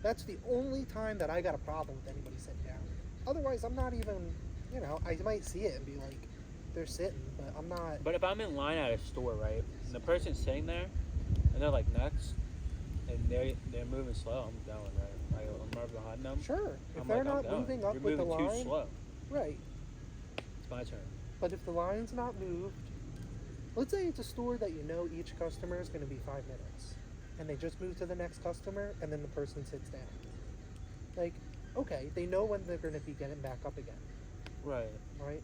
That's the only time that I got a problem with anybody sitting down. Otherwise, I'm not even, you know, I might see it and be like, they're sitting, but I'm not. But if I'm in line at a store, right, and the person's sitting there, and they're like next, and they're moving slow, I'm going, right? I'm right behind them. Sure, if I'm they're like, I'm not going. moving up You're with the moving line, too slow. right. It's my turn. But if the line's not moved, let's say it's a store that you know each customer is going to be 5 minutes, and they just move to the next customer, and then the person sits down. Like, okay, they know when they're going to be getting back up again, Right. right?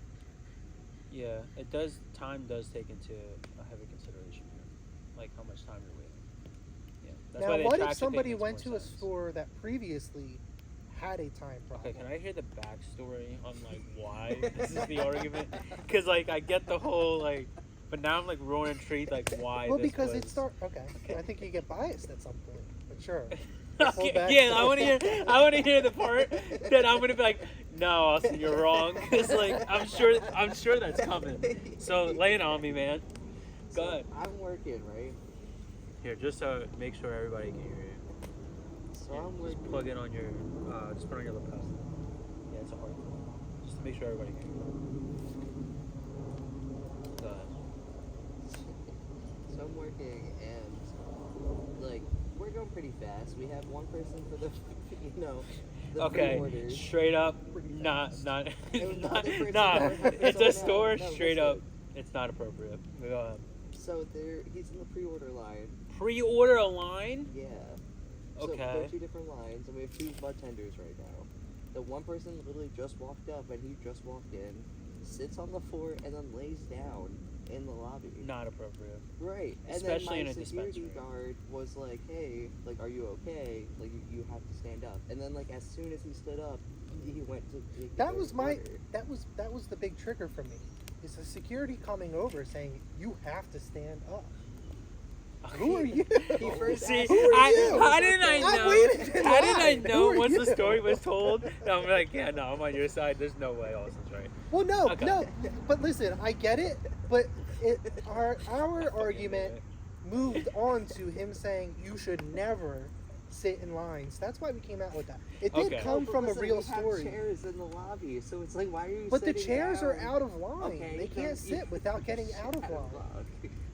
Yeah. It does. Time does take into a heavy consideration here, like how much time you're waiting. Yeah. That's why Now, the what if attraction thing somebody makes went more to a sense. store that previously had a time problem? Okay, can I hear the backstory on like why this is the argument? Because like I get the whole like, but now I'm like real intrigued like why. Well, this because was... it start. Okay, I think you get biased at some point, but sure. Hold Okay, back. yeah, I want to hear. I want to hear the part that I'm gonna be like, no, Austin, you're wrong. Because like I'm sure that's coming. So lay it on me, man. Go So, ahead. I'm working, right? Here, just so make sure everybody can hear you. So Here, I'm just working. plug it on your. Just put it on your lapel. Yeah, it's a hard one. Just to make sure everybody can hear you. Go ahead. So I'm working and like we're going pretty fast. We have one person for the the Okay, pre-orders. straight up, not, It was not, not the person nah. that had It's a someone store. else. No, Straight listen. up, it's not appropriate. Go ahead. So he's in the pre-order line. Pre-order a line. Yeah. So there Okay. are 2 different lines, and we have 2 bartenders right now. The one person literally just walked up, and he just walked in, sits on the floor, and then lays down in the lobby. Not appropriate. Right. And Especially then in my a security dispensary. guard was like, hey, like, are you okay? Like, you have to stand up. And then, like, as soon as he stood up, he went to take That the was my. order. That was the big trigger for me. Is the security coming over saying you have to stand up? Who are you? He first See, asked, Who are you? how did I I know? waited in How did I line. know Who are once the you? story was told? I'm like, yeah, no, I'm on your side. There's no way Austin's right. Well, no, Okay. no. But listen, I get it. But our argument moved on to him saying you should never sit in lines. That's why we came out with that. It did Okay. come But from a listen, real we have story. chairs in the lobby, so it's like, why are you But the sitting chairs are down? out of line. Okay, They can't then sit without getting out of Shut line. up.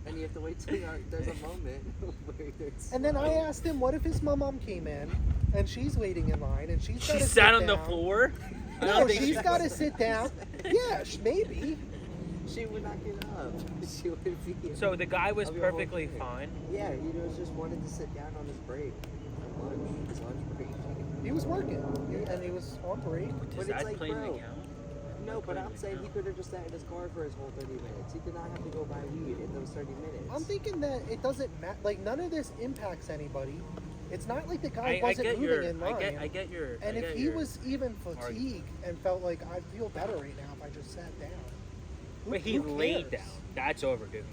And you have to wait till there's a moment where it's And then I slow. asked him, what if his mom came in and she's waiting in line and she's got She to sat sit on the down. floor. I No, don't think she's she- got to sit down. Yeah, maybe. She would not get up. She would be. So the guy was Of your whole perfectly thing. fine. Yeah, he was just wanted to sit down on his break, his lunch break. He was working and he was on break. Does But it's that like, plainly bro, count? No, but I'm Plainly saying he count. could have just sat in his car for his whole 30 minutes. He did not have to go buy weed in those 30 minutes. I'm thinking that it doesn't matter. Like, none of this impacts anybody. It's not like the guy I wasn't get moving your. in line. I get your. And I if get he your- was even fatigued and felt like, I feel better right now if I just sat down. But he who laid cares? down. That's overdoing.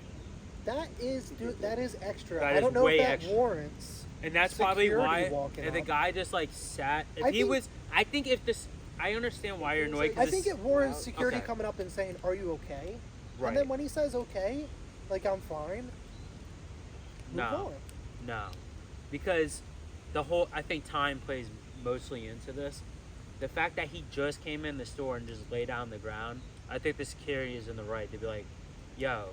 That is, dude, that is extra. That I is don't know way if that extra. warrants. And that's probably Security why. walking If the up. guy just like sat. If I he think- was. I think if this. I understand why you're annoyed. 'cause I this- think it warrants Wow, security okay. coming up and saying, "Are you okay?" Right. And then when he says "okay," like I'm fine. Move No. on. No, because the whole I think time plays mostly into this. The fact that he just came in the store and just lay down on the ground, I think the security is in the right to be like, "Yo,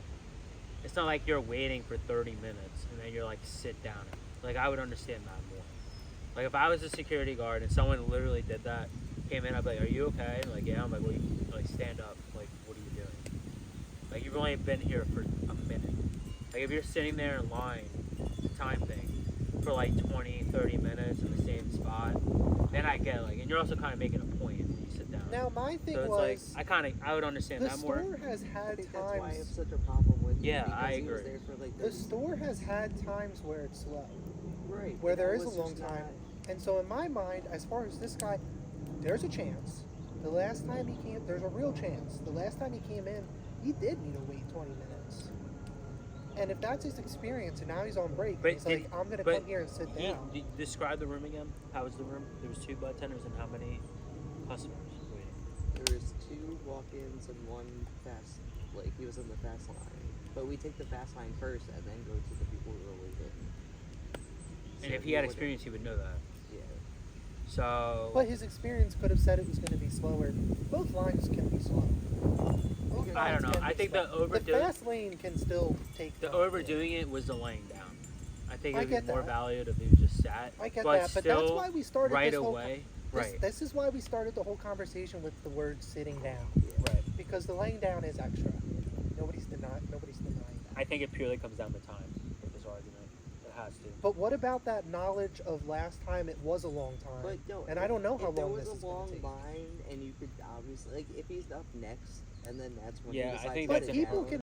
it's not like you're waiting for 30 minutes and then you're like sit down." Like I would understand that more. Like if I was a security guard and someone literally did that, came in, I'd be like, "Are you okay?" Like yeah, I'm like, "What?" Like stand up. Like what are you doing? Like you've only been here for a minute. Like if you're sitting there in line, the time thing, for like 20, 30 minutes in the same spot, then I get like, and you're also kind of making a point when you sit down. Now my thing so it's was, like, I would understand the that more. store has I had think that's why I have times. such a problem with him, Yeah, because I he was agree. there for like The 30 store has had times where it's slow, right, where but there that is a was long just time. not- And so in my mind, as far as this guy, there's a chance. The last time he came, there's a real chance. The last time he came in, he did need to wait 20 minutes. And if that's his experience, and now he's on break, But he's did- like, I'm gonna but come here and sit down. Describe the room again. How was the room? There was 2 bartenders and how many customers waiting? There was 2 walk-ins and 1 fast, like he was in the fast line. But we take the fast line first and then go to the people who are waiting. And So if he had wouldn't- experience, he would know that. Yeah. So But his experience could have said it was going to be slower. Both lines can be slow. Both I lines don't know. can I be think slow. the overdoing- fast lane can still take the time. overdoing it was the laying down. I think I it would be get more that. valued if he was just sat. I get but that, but still, that's why we started right this whole. away. This, Right. this is why we started the whole conversation with the word sitting down, Right. because the laying down is extra. Nobody's denying that. I think it purely comes down to time with this argument. It has to. But what about that knowledge of last time? It was a long time, But no, and I don't know how if there long was this a is going long to take. line and you could obviously, like, if he's up next and then that's when Yeah, he I decides think to But that's sit people down, can